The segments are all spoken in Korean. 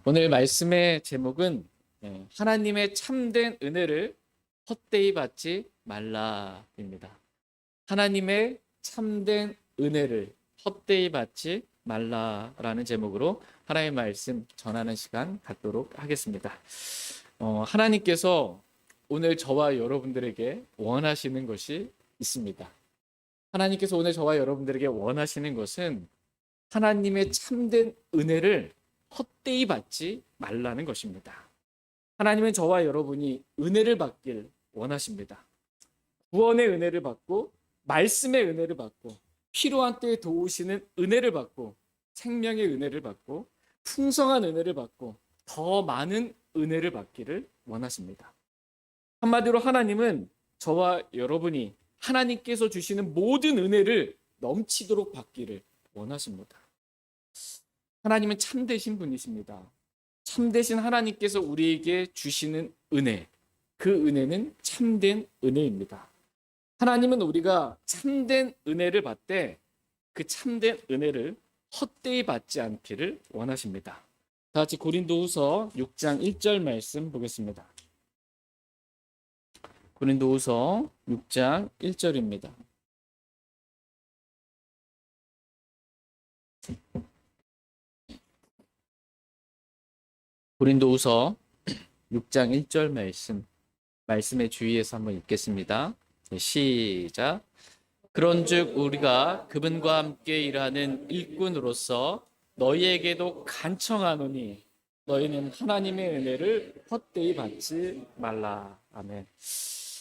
오늘 말씀의 제목은 하나님의 참된 은혜를 헛되이 받지 말라입니다. 하나님의 참된 은혜를 헛되이 받지 말라라는 제목으로 하나님의 말씀 전하는 시간 갖도록 하겠습니다. 하나님께서 오늘 저와 여러분들에게 원하시는 것이 있습니다. 하나님께서 오늘 저와 여러분들에게 원하시는 것은 하나님의 참된 은혜를 헛되이 받지 말라는 것입니다. 하나님은 저와 여러분이 은혜를 받길 원하십니다. 구원의 은혜를 받고 말씀의 은혜를 받고 필요한 때에 도우시는 은혜를 받고 생명의 은혜를 받고 풍성한 은혜를 받고 더 많은 은혜를 받기를 원하십니다. 한마디로 하나님은 저와 여러분이 하나님께서 주시는 모든 은혜를 넘치도록 받기를 원하십니다. 하나님은 참되신 분이십니다. 참되신 하나님께서 우리에게 주시는 은혜, 그 은혜는 참된 은혜입니다. 하나님은 우리가 참된 은혜를 받되 그 참된 은혜를 헛되이 받지 않기를 원하십니다. 다 같이 고린도후서 6장 1절 말씀 보겠습니다. 고린도후서 6장 1절입니다. 고린도후서 6장 1절 말씀의 주의에서 한번 읽겠습니다. 시작. 그런즉 우리가 그분과 함께 일하는 일꾼으로서 너희에게도 간청하노니 너희는 하나님의 은혜를 헛되이 받지 말라. 아멘.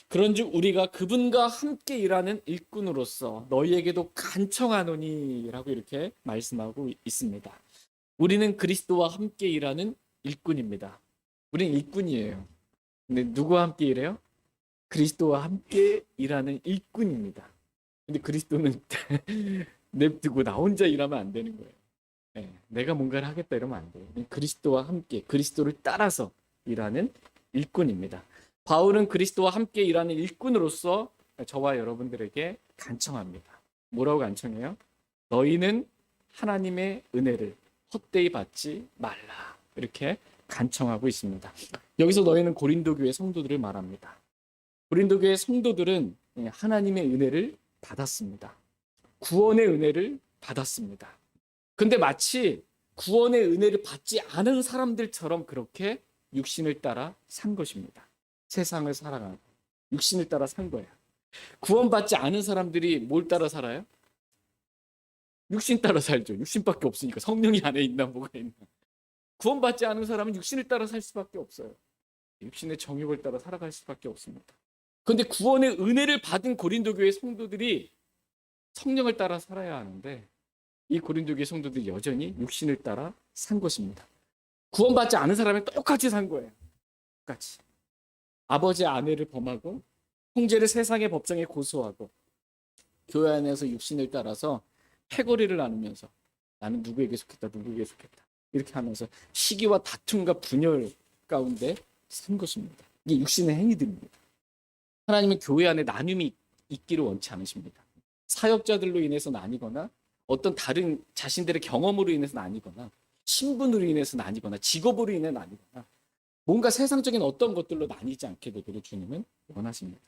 그런즉 우리가 그분과 함께 일하는 일꾼으로서 너희에게도 간청하노니 라고 이렇게 말씀하고 있습니다. 우리는 그리스도와 함께 일하는 일꾼입니다. 우리는 일꾼이에요. 근데 누구와 함께 일해요? 그리스도와 함께 일하는 일꾼입니다. 근데 그리스도는 냅두고 나 혼자 일하면 안 되는 거예요. 내가 뭔가를 하겠다 이러면 안 돼요. 그리스도와 함께, 그리스도를 따라서 일하는 일꾼입니다. 바울은 그리스도와 함께 일하는 일꾼으로서 저와 여러분들에게 간청합니다. 뭐라고 간청해요? 너희는 하나님의 은혜를 헛되이 받지 말라. 이렇게 간청하고 있습니다. 여기서 너희는 고린도 교회 성도들을 말합니다. 고린도 교회 성도들은 하나님의 은혜를 받았습니다. 구원의 은혜를 받았습니다. 근데 마치 구원의 은혜를 받지 않은 사람들처럼 그렇게 육신을 따라 산 것입니다. 세상을 살아가고 육신을 따라 산 거예요. 구원받지 않은 사람들이 뭘 따라 살아요? 육신 따라 살죠. 육신밖에 없으니까. 성령이 안에 있나 뭐가 있나. 구원받지 않은 사람은 육신을 따라 살 수밖에 없어요. 육신의 정욕을 따라 살아갈 수밖에 없습니다. 그런데 구원의 은혜를 받은 고린도 교회 성도들이 성령을 따라 살아야 하는데 이 고린도 교회 성도들이 여전히 육신을 따라 산 것입니다. 구원받지 않은 사람이 똑같이 산 거예요. 똑같이. 아버지 아내를 범하고 형제를 세상의 법정에 고소하고 교회 안에서 육신을 따라서 패거리를 나누면서 나는 누구에게 속했다 누구에게 속했다 이렇게 하면서 시기와 다툼과 분열 가운데 산 것입니다. 이게 육신의 행위들입니다. 하나님은 교회 안에 나눔이 있기를 원치 않으십니다. 사역자들로 인해서 나뉘거나 어떤 다른 자신들의 경험으로 인해서 나뉘거나 신분으로 인해서 나뉘거나 직업으로 인해 나뉘거나 뭔가 세상적인 어떤 것들로 나뉘지 않게 되기를 주님은 원하십니다.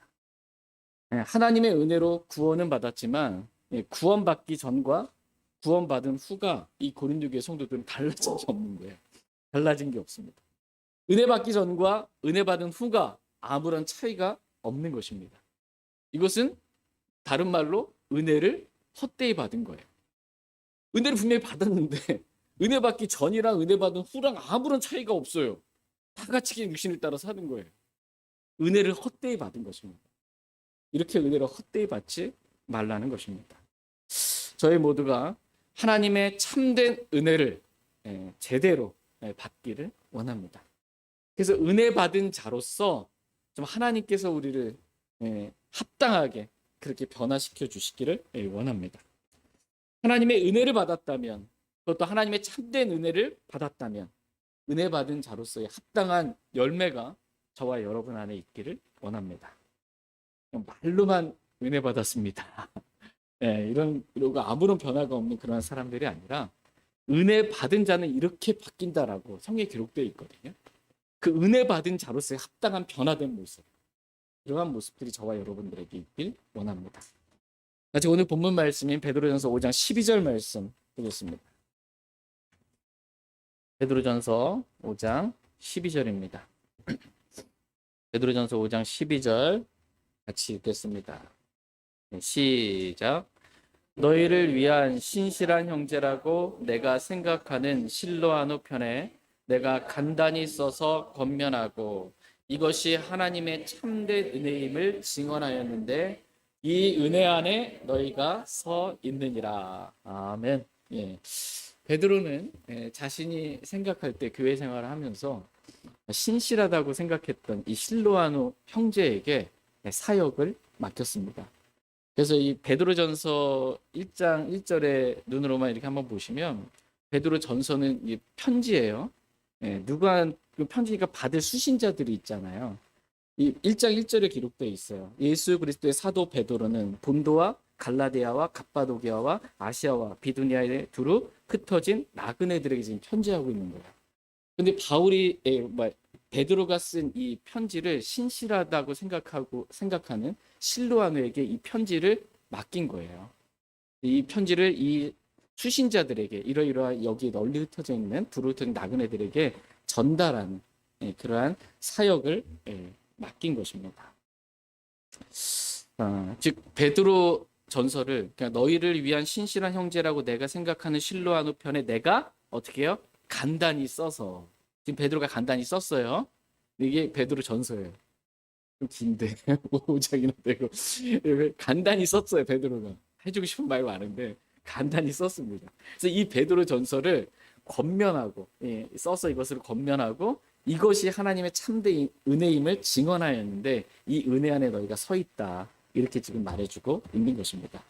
하나님의 은혜로 구원은 받았지만 구원받기 전과 구원받은 후가 이 고린도 교회 성도들은 달라진 게 없는 거예요. 달라진 게 없습니다. 은혜 받기 전과 은혜 받은 후가 아무런 차이가 없는 것입니다. 이것은 다른 말로 은혜를 헛되이 받은 거예요. 은혜를 분명히 받았는데 은혜 받기 전이랑 은혜 받은 후랑 아무런 차이가 없어요. 다 같이 육신을 따라 사는 거예요. 은혜를 헛되이 받은 것입니다. 이렇게 은혜를 헛되이 받지 말라는 것입니다. 저희 모두가 하나님의 참된 은혜를 제대로 받기를 원합니다. 그래서 은혜 받은 자로서 좀 하나님께서 우리를 합당하게 그렇게 변화시켜 주시기를 원합니다. 하나님의 은혜를 받았다면 그것도 하나님의 참된 은혜를 받았다면 은혜 받은 자로서의 합당한 열매가 저와 여러분 안에 있기를 원합니다. 말로만 은혜 받았습니다. 이러고 아무런 변화가 없는 그런 사람들이 아니라 은혜 받은 자는 이렇게 바뀐다라고 성경에 기록되어 있거든요. 그 은혜 받은 자로서의 합당한 변화된 모습, 이러한 모습들이 저와 여러분들에게 있길 원합니다. 같이 오늘 본문 말씀인 베드로전서 5장 12절 말씀 보겠습니다. 베드로전서 5장 12절입니다. 베드로전서 5장 12절 같이 읽겠습니다. 시작. 너희를 위한 신실한 형제라고 내가 생각하는 실로아노 편에 내가 간단히 써서 권면하고 이것이 하나님의 참된 은혜임을 증언하였는데 이 은혜 안에 너희가 서 있느니라. 아멘. 예. 베드로는 자신이 생각할 때 교회 생활을 하면서 신실하다고 생각했던 이 실로아노 형제에게 사역을 맡겼습니다. 그래서 이 베드로전서 1장 1절의 눈으로만 이렇게 한번 보시면 베드로전서는 이 편지예요. 누가 그 편지니까 받을 수신자들이 있잖아요. 이 1장 1절에 기록되어 있어요. 예수 그리스도의 사도 베드로는 본도와 갈라디아와 갑바도기아와 아시아와 비두니아에 두루 흩어진 나그네들에게 지금 편지하고 있는 거예요. 근데 바울이 베드로가 쓴 이 편지를 신실하다고 생각하는 실로아노에게 이 편지를 맡긴 거예요. 이 편지를 이 수신자들에게 이러이러한 여기 널리 흩어져 있는 두루 흩어진 나그네들에게 전달하는 그러한 사역을 맡긴 것입니다. 즉 베드로 전서를 그냥 너희를 위한 신실한 형제라고 내가 생각하는 실로아노 편에 내가 어떻게 해요? 간단히 써서 지금 베드로가 간단히 썼어요. 이게 베드로 전서예요. 좀 긴데 5장이나 되고 간단히 썼어요. 베드로가 해주고 싶은 말 많은데 간단히 썼습니다. 그래서 이 베드로 전서를 권면하고 써서 이것을 권면하고 이것이 하나님의 참된 은혜임을 증언하였는데 이 은혜 안에 너희가 서 있다. 이렇게 지금 말해주고 있는 것입니다.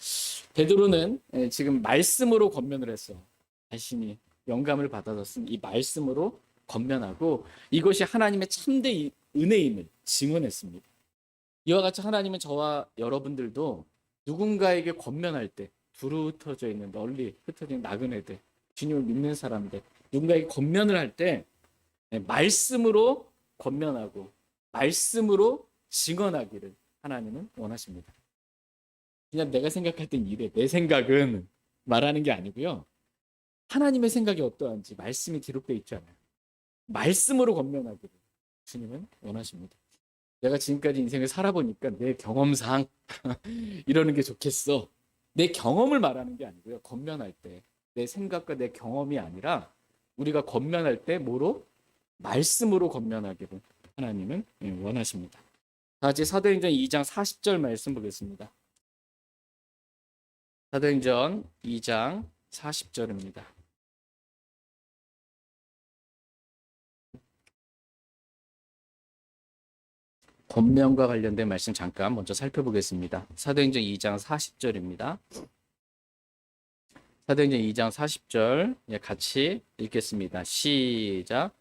베드로는 지금 말씀으로 권면을 했어요. 자신이 영감을 받아서 쓴 이 말씀으로 권면하고 이것이 하나님의 참된 은혜임을 증언했습니다. 이와 같이 하나님은 저와 여러분들도 누군가에게 권면할 때 두루 흩어져 있는 널리 흩어진 나그네들, 주님을 믿는 사람들, 누군가에게 권면을 할 때 말씀으로 권면하고 말씀으로 증언하기를 하나님은 원하십니다. 그냥 내가 생각할 땐 이래. 내 생각은 말하는 게 아니고요. 하나님의 생각이 어떠한지 말씀이 기록되어 있잖아요. 말씀으로 권면하기를 주님은 원하십니다. 내가 지금까지 인생을 살아보니까 내 경험상 이러는 게 좋겠어. 내 경험을 말하는 게 아니고요. 권면할 때 내 생각과 내 경험이 아니라 우리가 권면할 때 뭐로? 말씀으로 권면하기를 하나님은 원하십니다. 다시 사도행전 2장 40절 말씀 보겠습니다. 사도행전 2장 40절입니다. 권면과 관련된 말씀 잠깐 먼저 살펴보겠습니다. 사도행전 2장 40절입니다. 사도행전 2장 40절 같이 읽겠습니다. 시작.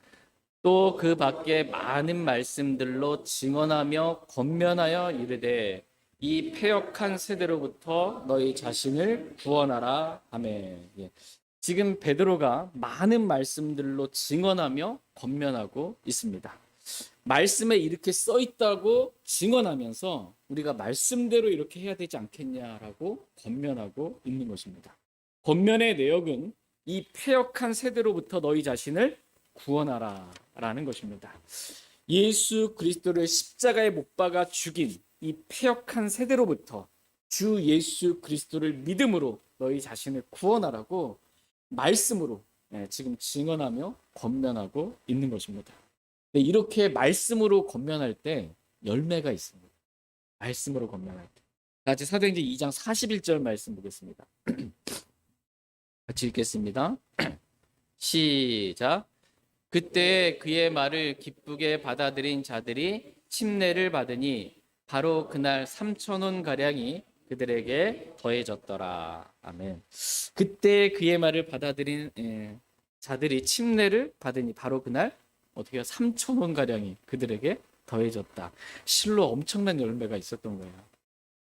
또 그 밖에 많은 말씀들로 증언하며 권면하여 이르되 이 패역한 세대로부터 너희 자신을 구원하라. 아멘. 지금 베드로가 많은 말씀들로 증언하며 권면하고 있습니다. 말씀에 이렇게 써 있다고 증언하면서 우리가 말씀대로 이렇게 해야 되지 않겠냐라고 권면하고 있는 것입니다. 권면의 내용은 이 패역한 세대로부터 너희 자신을 구원하라 라는 것입니다. 예수 그리스도를 십자가에 못 박아 죽인 이 패역한 세대로부터 주 예수 그리스도를 믿음으로 너희 자신을 구원하라고 말씀으로 지금 증언하며 권면하고 있는 것입니다. 이렇게 말씀으로 권면할 때 열매가 있습니다. 말씀으로 권면할 때. 같이 사도행전 2장 41절 말씀 보겠습니다. 같이 읽겠습니다. 시작. 그때 그의 말을 기쁘게 받아들인 자들이 침례를 받으니 바로 그날 3,000원 가량이 그들에게 더해졌더라. 아멘. 그때 그의 말을 받아들인 자들이 침례를 받으니 바로 그날 어떻게 3,000원 가량이 그들에게 더해졌다. 실로 엄청난 열매가 있었던 거예요.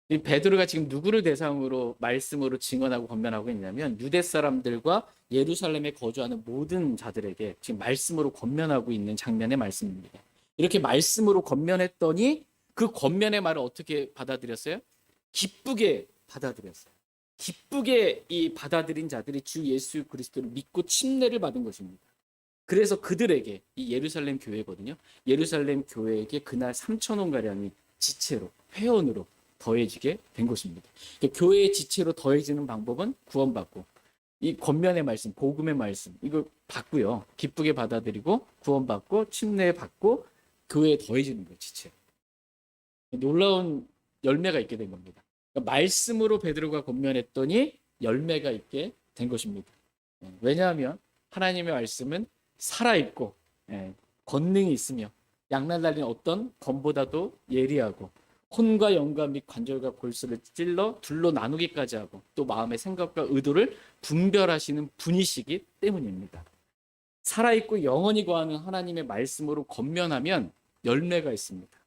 이 베드로가 지금 누구를 대상으로 말씀으로 증언하고 권면하고 있냐면 유대 사람들과 예루살렘에 거주하는 모든 자들에게 지금 말씀으로 권면하고 있는 장면의 말씀입니다. 이렇게 말씀으로 권면했더니 그 권면의 말을 어떻게 받아들였어요? 기쁘게 받아들였어요. 기쁘게 이 받아들인 자들이 주 예수 그리스도를 믿고 침례를 받은 것입니다. 그래서 그들에게 이 예루살렘 교회거든요. 예루살렘 교회에게 그날 3,000원 가량이 지체로 회원으로 더해지게 된 것입니다. 그러니까 교회의 지체로 더해지는 방법은 구원받고 이 권면의 말씀, 복음의 말씀 이걸 받고요. 기쁘게 받아들이고 구원받고 침례받고 교회에 더해지는 거예요. 지체. 놀라운 열매가 있게 된 겁니다. 그러니까 말씀으로 베드로가 권면했더니 열매가 있게 된 것입니다. 왜냐하면 하나님의 말씀은 살아있고 권능이 있으며 양날 달린 어떤 검보다도 예리하고 혼과 영과 및 관절과 골수를 찔러 둘로 나누기까지 하고 또 마음의 생각과 의도를 분별하시는 분이시기 때문입니다. 살아있고 영원히 거하는 하나님의 말씀으로 권면하면 열매가 있습니다.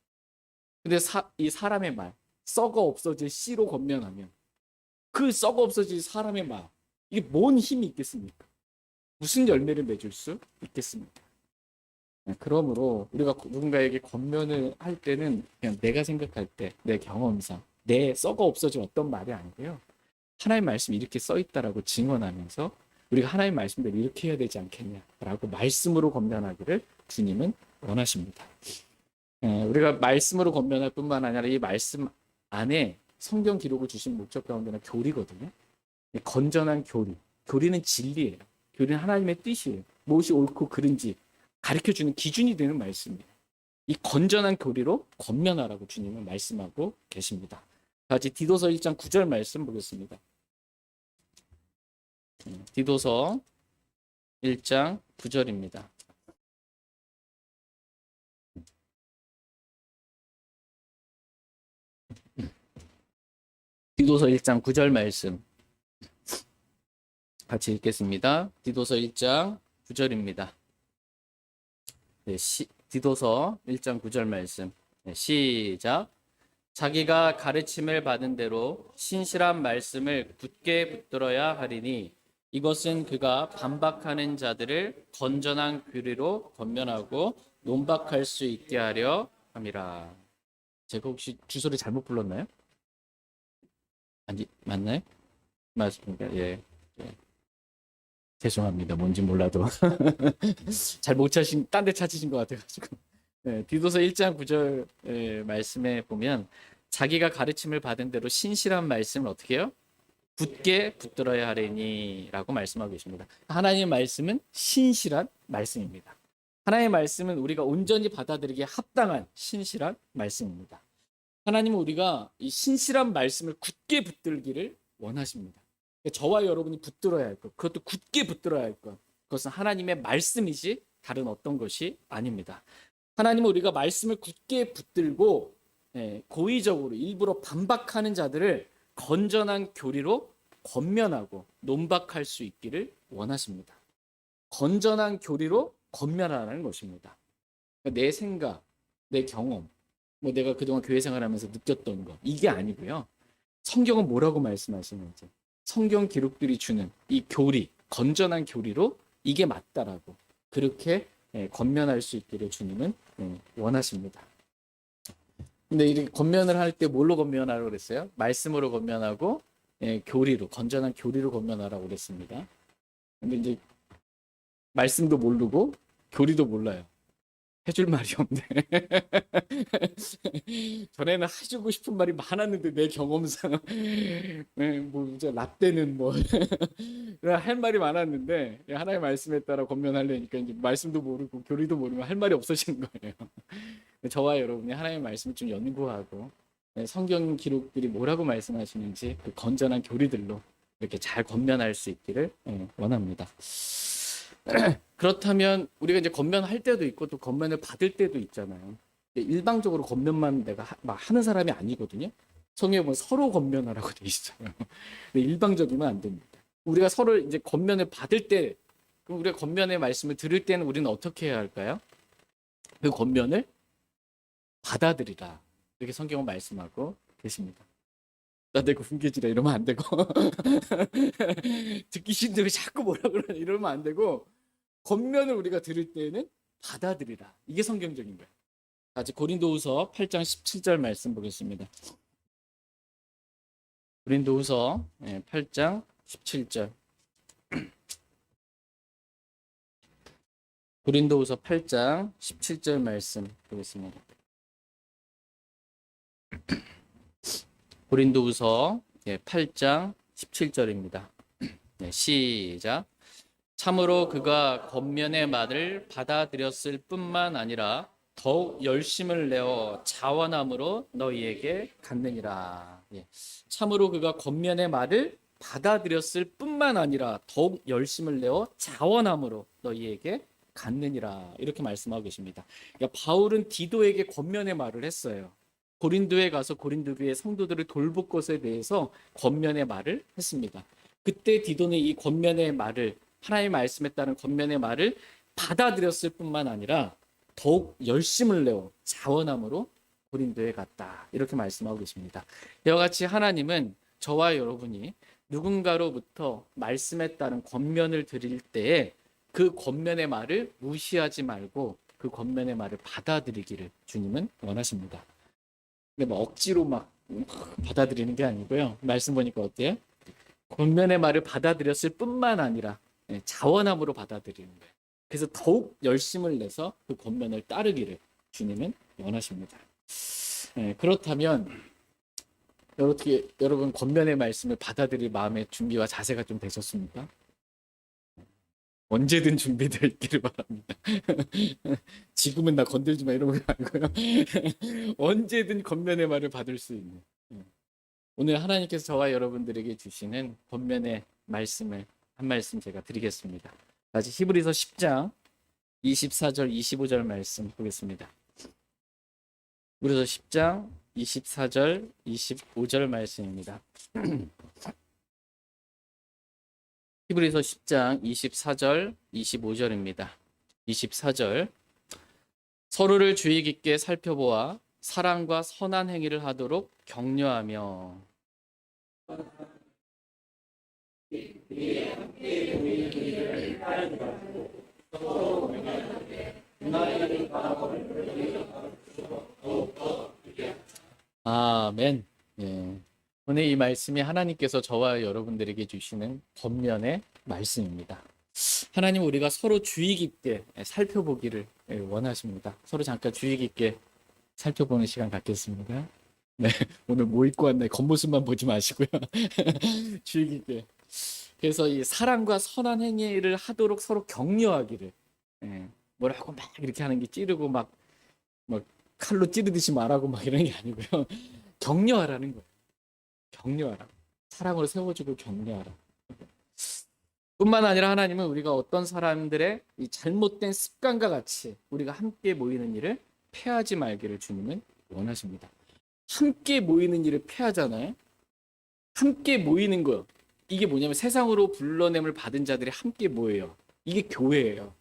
근데 이 사람의 말, 썩어 없어질 씨로 권면하면 그 썩어 없어질 사람의 말, 이게 뭔 힘이 있겠습니까? 무슨 열매를 맺을 수 있겠습니까? 그러므로 우리가 누군가에게 권면을 할 때는 그냥 내가 생각할 때, 내 경험상, 내 썩어 없어질 어떤 말이 아니고요. 하나님의 말씀이 이렇게 써 있다라고 증언하면서 우리가 하나님의 말씀대로 이렇게 해야 되지 않겠냐라고 말씀으로 권면하기를 주님은 원하십니다. 우리가 말씀으로 권면할 뿐만 아니라 이 말씀 안에 성경 기록을 주신 목적 가운데는 교리거든요. 건전한 교리. 교리는 진리예요. 교리는 하나님의 뜻이에요. 무엇이 옳고 그른지 가르쳐주는 기준이 되는 말씀이에요. 이 건전한 교리로 권면하라고 주님은 말씀하고 계십니다. 같이 디도서 1장 9절 말씀 보겠습니다. 디도서 1장 9절입니다. 디도서 1장 9절 말씀 같이 읽겠습니다. 디도서 1장 9절입니다. 디도서 1장 9절 말씀 시작. 자기가 가르침을 받은 대로 신실한 말씀을 굳게 붙들어야 하리니 이것은 그가 반박하는 자들을 건전한 교리로 권면하고 논박할 수 있게 하려 함이라. 제가 혹시 주소를 잘못 불렀나요? 아니 맞나요? 맞습니다. 예. 죄송합니다. 뭔지 몰라도 잘 못 찾으신 딴 데 찾으신 것 같아가지고. 디도서 1장 9절 말씀에 보면 자기가 가르침을 받은 대로 신실한 말씀을 어떻게 해요? 굳게 붙들어야 하리니라고 말씀하고 계십니다. 하나님의 말씀은 신실한 말씀입니다. 하나님의 말씀은 우리가 온전히 받아들이기에 합당한 신실한 말씀입니다. 하나님은 우리가 이 신실한 말씀을 굳게 붙들기를 원하십니다. 저와 여러분이 붙들어야 할 것, 그것도 굳게 붙들어야 할 것, 그것은 하나님의 말씀이지 다른 어떤 것이 아닙니다. 하나님은 우리가 말씀을 굳게 붙들고 고의적으로 일부러 반박하는 자들을 건전한 교리로 권면하고 논박할 수 있기를 원하십니다. 건전한 교리로 권면하라는 것입니다. 내 생각, 내 경험, 뭐 내가 그동안 교회 생활하면서 느꼈던 거 이게 아니고요. 성경은 뭐라고 말씀하시는지 성경 기록들이 주는 이 교리, 건전한 교리로 이게 맞다라고 그렇게 권면할 수 있기를 주님은 원하십니다. 근데 이렇게 권면을 할 때 뭘로 권면하라고 그랬어요? 말씀으로 권면하고 교리로, 건전한 교리로 권면하라고 그랬습니다. 근데 이제 말씀도 모르고 교리도 몰라요. 해줄 말이 없네. 전에는 해주고 싶은 말이 많았는데 내 경험상 뭐 이제 라떼는 뭐 할 말이 많았는데 하나님의 말씀에 따라 권면하려니까 이제 말씀도 모르고 교리도 모르면 할 말이 없어지는 거예요. 저와 여러분이 하나님의 말씀을 좀 연구하고 성경 기록들이 뭐라고 말씀하시는지 그 건전한 교리들로 이렇게 잘 권면할 수 있기를 원합니다. 그렇다면 우리가 이제 권면할 때도 있고 또 권면을 받을 때도 있잖아요. 일방적으로 권면만 내가 막 하는 사람이 아니거든요. 성경에 보면 서로 권면하라고 돼 있어요. 일방적이면 안 됩니다. 우리가 서로 이제 권면을 받을 때, 그럼 우리가 권면의 말씀을 들을 때는 우리는 어떻게 해야 할까요? 그 권면을 받아들이라. 이렇게 성경은 말씀하고 계십니다. 대고 훈계지라 이러면 안 되고 듣기 싫은데 왜 자꾸 뭐라 그러냐 이러면 안 되고 권면을 우리가 들을 때에는 받아들이라. 이게 성경적인 거예요. 같이 고린도후서 8장 17절 말씀 보겠습니다. 고린도후서 8장 17절. 고린도후서 8장 17절 말씀 보겠습니다. 고린도후서 8장 17절입니다. 시작. 참으로 그가 권면의 말을 받아들였을 뿐만 아니라 더욱 열심을 내어 자원함으로 너희에게 갖느니라. 참으로 그가 권면의 말을 받아들였을 뿐만 아니라 더욱 열심을 내어 자원함으로 너희에게 갖느니라. 이렇게 말씀하고 계십니다. 그러니까 바울은 디도에게 권면의 말을 했어요. 고린도에 가서 고린도 교회 성도들을 돌볼 것에 대해서 권면의 말을 했습니다. 그때 디도는 이 권면의 말을, 하나님의 말씀에 따른 권면의 말을 받아들였을 뿐만 아니라 더욱 열심을 내어 자원함으로 고린도에 갔다. 이렇게 말씀하고 계십니다. 이와 같이 하나님은 저와 여러분이 누군가로부터 말씀에 따른 권면을 드릴 때에 그 권면의 말을 무시하지 말고 그 권면의 말을 받아들이기를 주님은 원하십니다. 근데 뭐 억지로 막 받아들이는 게 아니고요. 말씀 보니까 어때요? 권면의 말을 받아들였을 뿐만 아니라 자원함으로 받아들이는 거예요. 그래서 더욱 열심을 내서 그 권면을 따르기를 주님은 원하십니다. 그렇다면 어떻게 여러분 권면의 말씀을 받아들일 마음의 준비와 자세가 좀 되셨습니까? 언제든 준비되어 있기를 바랍니다. 지금은 나 건들지 마 이런 거 아니고요. 언제든 권면의 말을 받을 수 있는. 오늘 하나님께서 저와 여러분들에게 주시는 권면의 말씀을 한 말씀 제가 드리겠습니다. 다시 히브리서 10장 24절 25절 말씀 보겠습니다. 히브리서 10장 24절 25절 말씀입니다. 히브리서 10장 24절 25절입니다. 24절. 서로를 주의 깊게 살펴보아 사랑과 선한 행위를 하도록 격려하며. 아멘. 오늘 이 말씀이 하나님께서 저와 여러분들에게 주시는 권면의 말씀입니다. 하나님, 우리가 서로 주의 깊게 살펴보기를 원하십니다. 서로 잠깐 주의 깊게 살펴보는 시간 갖겠습니다. 네, 오늘 뭐 입고 왔나요? 겉모습만 보지 마시고요. 주의 깊게. 그래서 이 사랑과 선한 행위를 하도록 서로 격려하기를. 뭐라고 막 이렇게 하는 게 찌르고 막 칼로 찌르듯이 말하고 막 이런 게 아니고요. 격려하라는 거예요. 격려하라. 사랑으로 세워주고 격려하라. 뿐만 아니라 하나님은 우리가 어떤 사람들의 이 잘못된 습관과 같이 우리가 함께 모이는 일을 패하지 말기를 주님은 원하십니다. 함께 모이는 일을 패하잖아요. 함께 모이는 거, 이게 뭐냐면 세상으로 불러냄을 받은 자들이 함께 모여요. 이게 교회예요.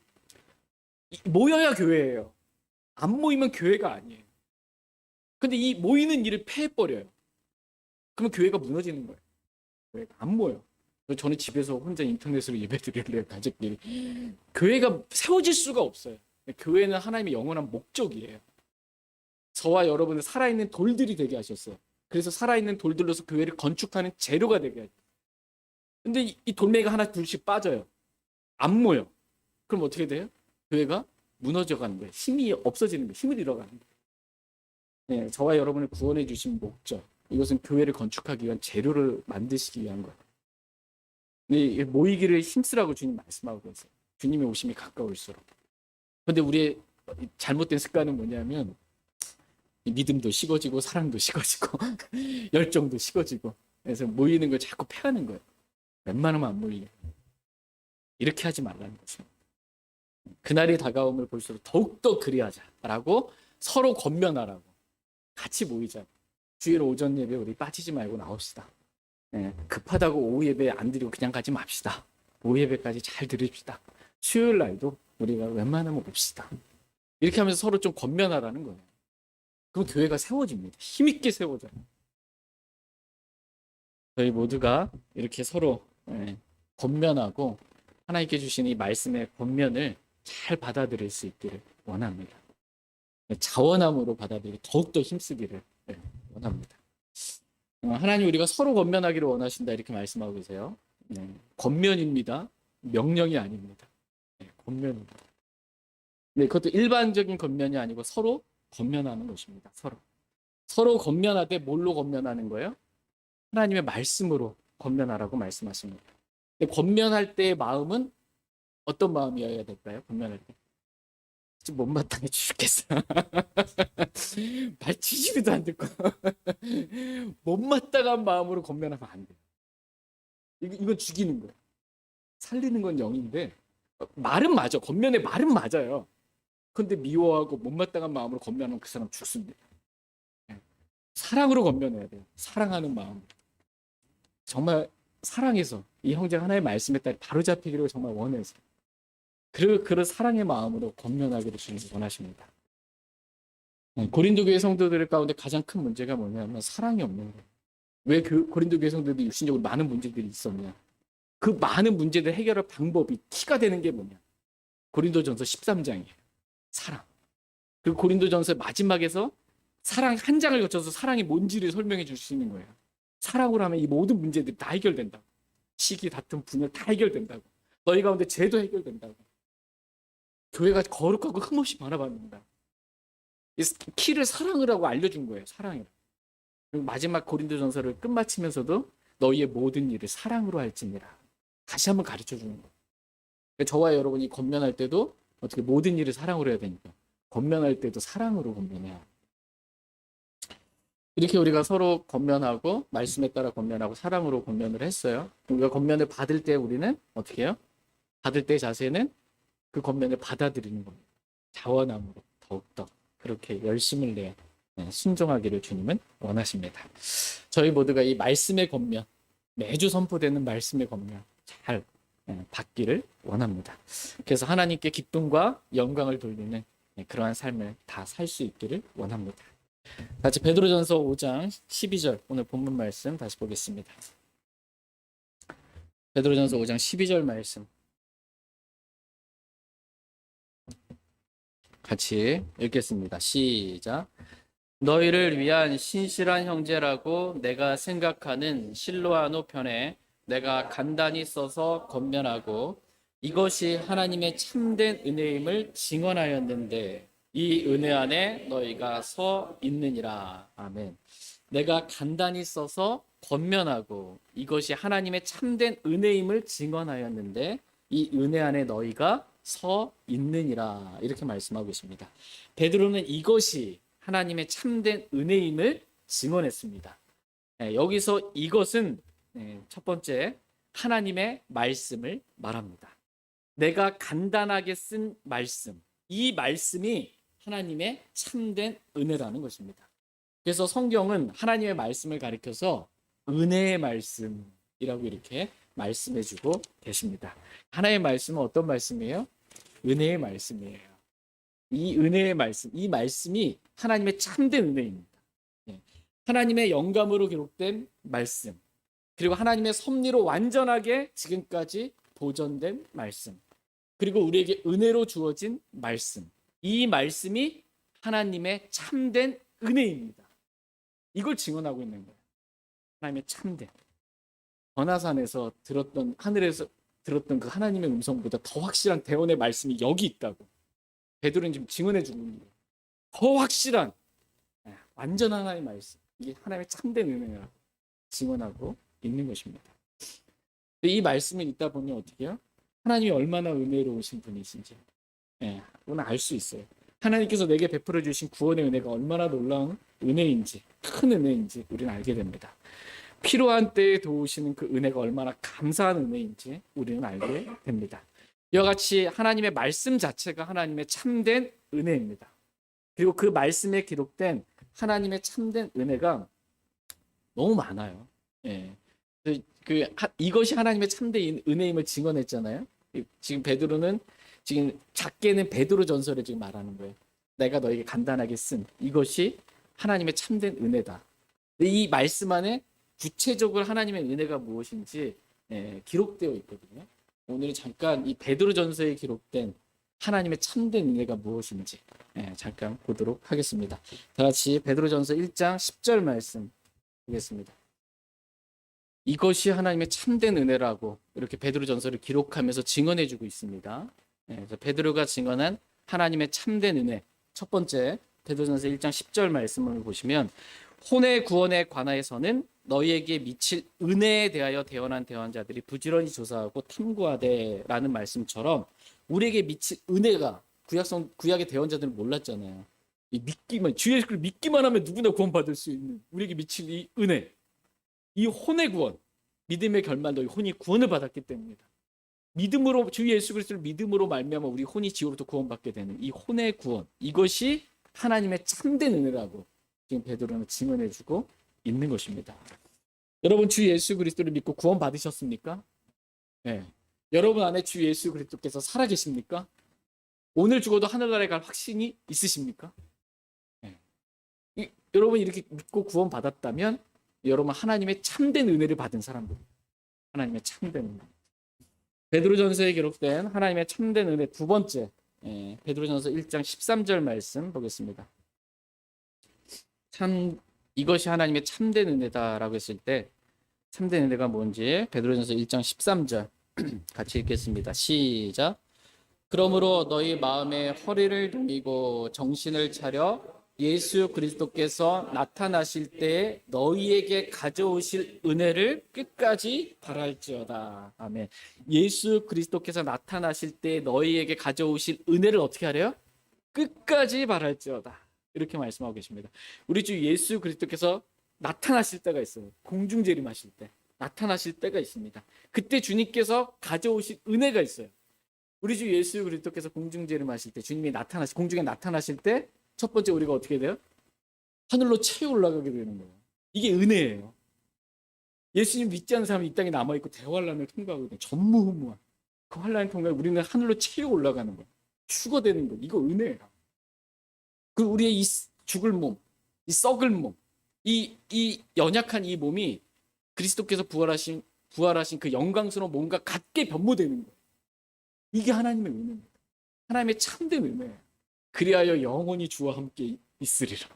모여야 교회예요. 안 모이면 교회가 아니에요. 근데 이 모이는 일을 패해버려요. 그러면 교회가 무너지는 거예요. 교회가 안 모여. 저는 집에서 혼자 인터넷으로 예배드릴래요, 가족끼리. 교회가 세워질 수가 없어요. 교회는 하나님의 영원한 목적이에요. 저와 여러분은 살아있는 돌들이 되게 하셨어요. 그래서 살아있는 돌들로서 교회를 건축하는 재료가 되게 하죠. 근데 이 돌멩이가 하나 둘씩 빠져요. 안 모여. 그럼 어떻게 돼요? 교회가 무너져 가는 거예요. 힘이 없어지는 거예요. 힘을 잃어가는 거예요. 저와 여러분을 구원해 주신 목적, 이것은 교회를 건축하기 위한 재료를 만드시기 위한 거예요. 모이기를 힘쓰라고 주님 말씀하고 계세요. 주님의 오심이 가까울수록. 그런데 우리의 잘못된 습관은 뭐냐면 믿음도 식어지고 사랑도 식어지고 열정도 식어지고, 그래서 모이는 걸 자꾸 패하는 거예요. 웬만하면 안 모이게. 이렇게 하지 말라는 거죠. 그날이 다가옴을 볼수록 더욱더 그리하자라고 서로 권면하라고. 같이 모이자. 주일 오전 예배 우리 빠지지 말고 나옵시다. 급하다고 오후 예배 안 드리고 그냥 가지 맙시다. 오후 예배까지 잘 드립시다. 수요일 날도 우리가 웬만하면 옵시다. 이렇게 하면서 서로 좀 권면하라는 거예요. 그럼 교회가 세워집니다. 힘있게 세워져요. 저희 모두가 이렇게 서로 권면하고 하나님께 주신 이 말씀의 권면을 잘 받아들일 수 있기를 원합니다. 자원함으로 받아들이기 더욱더 힘쓰기를 원합니다. 하나님 우리가 서로 권면하기를 원하신다 이렇게 말씀하고 계세요. 권면입니다. 명령이 아닙니다. 권면입니다. 그것도 일반적인 권면이 아니고 서로 권면하는 것입니다. 서로 권면하되 뭘로 권면하는 거예요? 하나님의 말씀으로 권면하라고 말씀하십니다. 근데 권면할 때의 마음은 어떤 마음이어야 될까요? 권면할 때 좀 못마땅해 죽겠어. 말 치지도 안 듣고 못마땅한 마음으로 권면하면 안 돼요. 이건 죽이는 거예요. 살리는 건 영인데 말은 맞아. 권면의 말은 맞아요. 근데 미워하고 못마땅한 마음으로 권면하면 그 사람 죽습니다. 사랑으로 권면해야 돼요. 사랑하는 마음. 정말 사랑해서 이 형제 하나의 말씀에 따라 바로 잡히기를 정말 원해서 그런 사랑의 마음으로 권면하기를 주님 원하십니다. 고린도 교회 성도들 가운데 가장 큰 문제가 뭐냐면 사랑이 없는 거예요. 왜 그 고린도 교회 성도들이 육신적으로 많은 문제들이 있었냐? 그 많은 문제들 해결할 방법이 티가 되는 게 뭐냐? 고린도전서 13장이에요. 사랑. 그리고 고린도전서 마지막에서 사랑 한 장을 거쳐서 사랑이 뭔지를 설명해 줄 수 있는 거예요. 사랑으로 하면 이 모든 문제들이 다 해결된다고. 시기, 다툼, 분열 다 해결된다고. 너희 가운데 죄도 해결된다고. 교회가 거룩하고 흠없이 바라봤는다. 이 키를 사랑을 하고 알려준 거예요. 사랑이라. 그리고 마지막 고린도전서를 끝마치면서도 너희의 모든 일을 사랑으로 할지니라. 다시 한번 가르쳐 주는 거예요. 저와 여러분이 권면할 때도 어떻게 모든 일을 사랑으로 해야 되니까 권면할 때도 사랑으로 권면해야. 이렇게 우리가 서로 권면하고 말씀에 따라 권면하고 사랑으로 권면을 했어요. 우리가 권면을 받을 때 우리는 어떻게 해요? 받을 때 자세는 그 권면을 받아들이는 겁니다. 자원함으로 더욱더 그렇게 열심을 내 순종하기를 주님은 원하십니다. 저희 모두가 이 말씀의 권면, 매주 선포되는 말씀의 권면 잘 받기를 원합니다. 그래서 하나님께 기쁨과 영광을 돌리는 그러한 삶을 다 살 수 있기를 원합니다. 같이 베드로전서 5장 12절 오늘 본문 말씀 다시 보겠습니다. 베드로전서 5장 12절 말씀 같이 읽겠습니다. 시작. 너희를 위한 신실한 형제라고 내가 생각하는 실로아노 편에 내가 간단히 써서 권면하고 이것이 하나님의 참된 은혜임을 증언하였는데 이 은혜 안에 너희가 서 있느니라. 아멘. 내가 간단히 써서 권면하고 이것이 하나님의 참된 은혜임을 증언하였는데 이 은혜 안에 너희가 서 있느니라. 이렇게 말씀하고 있습니다. 베드로는 이것이 하나님의 참된 은혜임을 증언했습니다. 여기서 이것은 첫 번째 하나님의 말씀을 말합니다. 내가 간단하게 쓴 말씀, 이 말씀이 하나님의 참된 은혜라는 것입니다. 그래서 성경은 하나님의 말씀을 가리켜서 은혜의 말씀이라고 이렇게 말씀해주고 계십니다. 하나님의 말씀은 어떤 말씀이에요? 은혜의 말씀이에요. 이 은혜의 말씀, 이 말씀이 하나님의 참된 은혜입니다. 하나님의 영감으로 기록된 말씀, 그리고 하나님의 섭리로 완전하게 지금까지 보존된 말씀, 그리고 우리에게 은혜로 주어진 말씀, 이 말씀이 하나님의 참된 은혜입니다. 이걸 증언하고 있는 거예요. 하나님의 참된. 번화산에서 들었던, 하늘에서 들었던 그 하나님의 음성보다 더 확실한 대언의 말씀이 여기 있다고 베드로는 지금 증언해 주고 있는 거예요. 더 확실한 완전한 하나님의 말씀, 이게 하나님의 참된 은혜라고 증언하고 있는 것입니다. 이 말씀을 읽다 보면 어떻게 해요? 하나님이 얼마나 은혜로우신 분이신지 그건 알 수 있어요. 하나님께서 내게 베풀어 주신 구원의 은혜가 얼마나 놀라운 은혜인지, 큰 은혜인지 우리는 알게 됩니다. 필요한 때에 도우시는 그 은혜가 얼마나 감사한 은혜인지 우리는 알게 됩니다. 이와 같이 하나님의 말씀 자체가 하나님의 참된 은혜입니다. 그리고 그 말씀에 기록된 하나님의 참된 은혜가 너무 많아요. 이것이 하나님의 참된 은혜임을 증언했잖아요. 지금 베드로는 지금 작게는 베드로 전설을 지금 말하는 거예요. 내가 너에게 간단하게 쓴 이것이 하나님의 참된 은혜다. 이 말씀 안에 구체적으로 하나님의 은혜가 무엇인지 기록되어 있거든요. 오늘 잠깐 이 베드로전서에 기록된 하나님의 참된 은혜가 무엇인지 잠깐 보도록 하겠습니다. 다 같이 베드로전서 1장 10절 말씀 보겠습니다. 이것이 하나님의 참된 은혜라고 이렇게 베드로전서를 기록하면서 증언해주고 있습니다. 그래서 베드로가 증언한 하나님의 참된 은혜, 첫 번째 베드로전서 1장 10절 말씀을 보시면 혼의 구원에 관하여서는 너희에게 미칠 은혜에 대하여 대언한 대언자들이 부지런히 조사하고 탐구하되라는 말씀처럼 우리에게 미칠 은혜가 구약의 대언자들은 몰랐잖아요. 이 믿기만 주 예수를 믿기만 하면 누구나 구원받을 수 있는 우리에게 미칠 이 은혜, 이 혼의 구원, 믿음의 결말 너희 혼이 구원을 받았기 때문이다. 믿음으로 주 예수 그리스도를 믿음으로 말미암아 우리 혼이 지옥으로부터 구원받게 되는 이 혼의 구원, 이것이 하나님의 참된 은혜라고 지금 베드로는 증언해주고 있는 것입니다. 여러분 주 예수 그리스도를 믿고 구원 받으셨습니까? 네. 여러분 안에 주 예수 그리스도께서 살아계십니까? 오늘 죽어도 하늘나라에 갈 확신이 있으십니까? 네. 여러분 이렇게 믿고 구원 받았다면 여러분 하나님의 참된 은혜를 받은 사람들, 하나님의 참된 은혜. 베드로전서에 기록된 하나님의 참된 은혜 두 번째, 베드로전서 1장 13절 말씀 보겠습니다. 참 이것이 하나님의 참된 은혜다라고 했을 때 참된 은혜가 뭔지 베드로전서 1장 13절 같이 읽겠습니다. 시작. 그러므로 너희 마음에 허리를 동이고 정신을 차려 예수 그리스도께서 나타나실 때 너희에게 가져오실 은혜를 끝까지 바랄지어다. 아멘. 예수 그리스도께서 나타나실 때 너희에게 가져오실 은혜를 어떻게 하래요? 끝까지 바랄지어다. 이렇게 말씀하고 계십니다. 우리 주 예수 그리스도께서 나타나실 때가 있어요. 공중재림하실 때 나타나실 때가 있습니다. 그때 주님께서 가져오실 은혜가 있어요. 우리 주 예수 그리스도께서 공중재림하실 때 주님이 공중에 나타나실 때 첫 번째 우리가 어떻게 돼요? 하늘로 채워 올라가게 되는 거예요. 이게 은혜예요. 예수님 믿지 않는 사람이 이 땅에 남아있고 대환란을 통과하거든요. 전무후무한 그 환란을 통과해 우리는 하늘로 채워 올라가는 거예요. 추거되는 거예요. 이거 은혜예요. 그 우리의 이 죽을 몸, 이 썩을 몸, 이 연약한 이 몸이 그리스도께서 부활하신 그 영광스러운 몸과 같게 변모되는 거예요. 이게 하나님의 은혜입니다. 하나님의 참된 은혜예요. 그리하여 영원히 주와 함께 있으리라.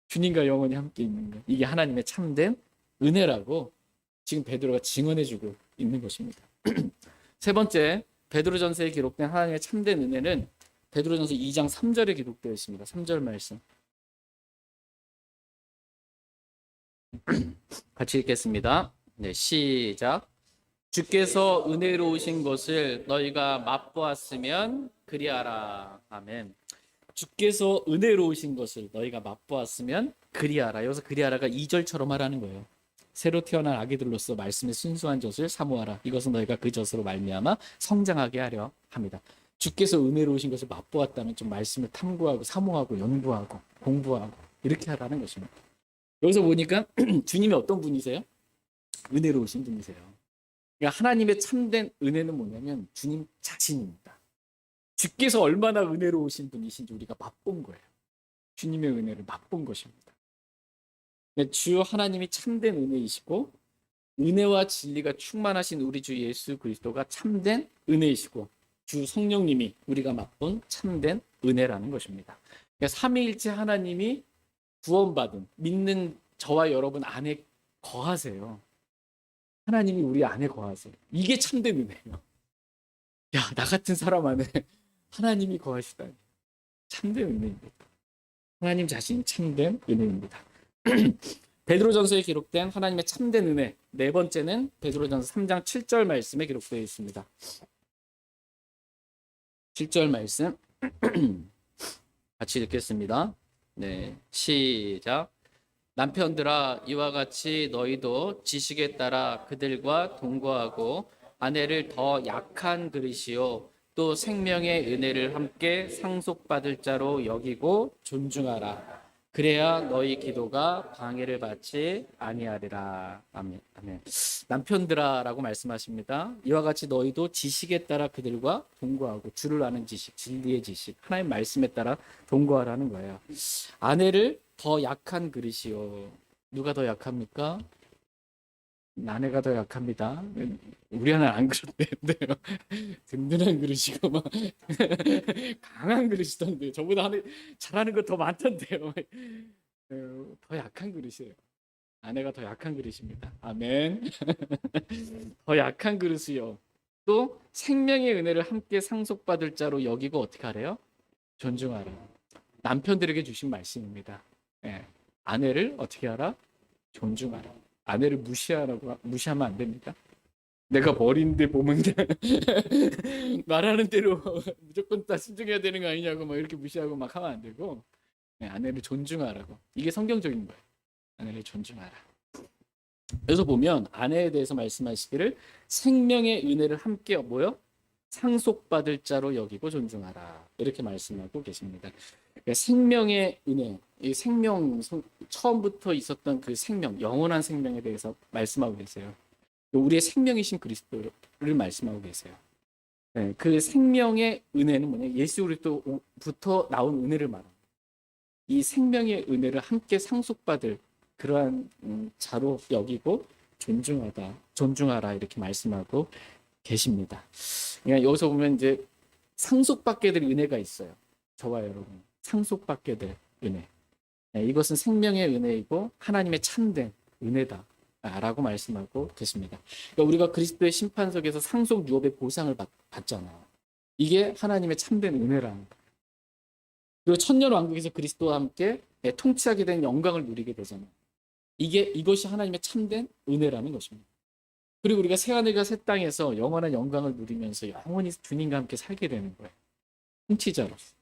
주님과 영원히 함께 있는 것. 이게 하나님의 참된 은혜라고 지금 베드로가 증언해주고 있는 것입니다. 세 번째, 베드로전서에 기록된 하나님의 참된 은혜는 베드로전서 2장 3절에 기록되어 있습니다. 3절 말씀. 같이 읽겠습니다. 네, 시작. 주께서 은혜로우신 것을 너희가 맛보았으면 그리하라. 아멘. 주께서 은혜로우신 것을 너희가 맛보았으면 그리하라. 여기서 그리하라가 2절처럼 하라는 거예요. 새로 태어난 아기들로서 말씀의 순수한 젖을 사모하라. 이것은 너희가 그 젖으로 말미암아 성장하게 하려 합니다. 주께서 은혜로우신 것을 맛보았다면 좀 말씀을 탐구하고 사모하고 연구하고 공부하고 이렇게 하라는 것입니다. 여기서 보니까 주님이 어떤 분이세요? 은혜로우신 분이세요. 그러니까 하나님의 참된 은혜는 뭐냐면 주님 자신입니다. 주께서 얼마나 은혜로우신 분이신지 우리가 맛본 거예요. 주님의 은혜를 맛본 것입니다. 주 하나님이 참된 은혜이시고 은혜와 진리가 충만하신 우리 주 예수 그리스도가 참된 은혜이시고 주 성령님이 우리가 맛본 참된 은혜라는 것입니다. 그러니까 삼위일체 하나님이 구원받은 믿는 저와 여러분 안에 거하세요. 하나님이 우리 안에 거하세요. 이게 참된 은혜예요. 야, 나 같은 사람 안에 하나님이 거하시다니. 참된 은혜입니다. 하나님 자신이 참된 은혜입니다. 베드로전서에 기록된 하나님의 참된 은혜 네 번째는 베드로전서 3장 7절 말씀에 기록되어 있습니다. 7절 말씀 같이 읽겠습니다. 네, 시작. 남편들아 이와 같이 너희도 지식에 따라 그들과 동거하고 아내를 더 약한 그릇이요 또 생명의 은혜를 함께 상속받을 자로 여기고 존중하라. 그래야 너희 기도가 방해를 받지 아니하리라. 아멘. 아멘. 남편들아라고 말씀하십니다. 이와 같이 너희도 지식에 따라 그들과 동거하고 주를 아는 지식, 진리의 지식, 하나님 말씀에 따라 동거하라는 거예요. 아내를 더 약한 그릇이요. 누가 더 약합니까? 아내가 더 약합니다. 우리 하나는 안 그런데요. 든든한 그릇이고 막 강한 그릇이던데 저보다 잘하는 거 더 많던데요. 더 약한 그릇이에요. 아내가 더 약한 그릇입니다. 아멘. 더 약한 그릇이요. 또 생명의 은혜를 함께 상속받을 자로 여기고 어떻게 하래요? 존중하라. 남편들에게 주신 말씀입니다. 예. 아내를 어떻게 하라? 존중하라. 아내를 무시하면 안 됩니다. 내가 머리인데 보면 말하는 대로 무조건 다 순종해야 되는 거 아니냐고 막 이렇게 무시하고 막 하면 안 되고 아내를 존중하라고. 이게 성경적인 거예요. 아내를 존중하라. 그래서 보면 아내에 대해서 말씀하시기를 생명의 은혜를 함께 뭐요? 상속받을 자로 여기고 존중하라. 이렇게 말씀하고 계십니다. 그러니까 생명의 은혜, 이 처음부터 있었던 그 생명, 영원한 생명에 대해서 말씀하고 계세요. 우리의 생명이신 그리스도를 말씀하고 계세요. 네, 그 생명의 은혜는 뭐냐? 예수 그리스도부터 나온 은혜를 말합니다. 이 생명의 은혜를 함께 상속받을 그러한 자로 여기고 존중하라 이렇게 말씀하고 계십니다. 그러니까 여기서 보면 이제 상속받게 될 은혜가 있어요. 저와 여러분 상속받게 될 은혜. 네, 이것은 생명의 은혜이고 하나님의 참된 은혜다. 라고 말씀하고 계십니다. 그러니까 우리가 그리스도의 심판석에서 상속 유업의 보상을 받잖아요. 이게 하나님의 참된 은혜라는 거예요. 그리고 천년 왕국에서 그리스도와 함께 통치하게 된 영광을 누리게 되잖아요. 이것이 하나님의 참된 은혜라는 것입니다. 그리고 우리가 새하늘과 새 땅에서 영원한 영광을 누리면서 영원히 주님과 함께 살게 되는 거예요. 통치자로서.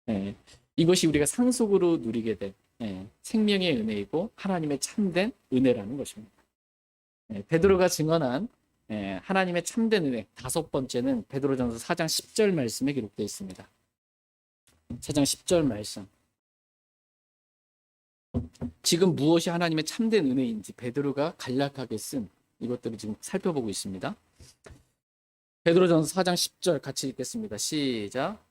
예, 이것이 우리가 상속으로 누리게 된 생명의 은혜이고 하나님의 참된 은혜라는 것입니다. 베드로가 증언한 하나님의 참된 은혜 다섯 번째는 베드로전서 4장 10절 말씀에 기록되어 있습니다. 4장 10절 말씀. 지금 무엇이 하나님의 참된 은혜인지 베드로가 간략하게 쓴 이것들을 지금 살펴보고 있습니다. 베드로전서 4장 10절 같이 읽겠습니다. 시작.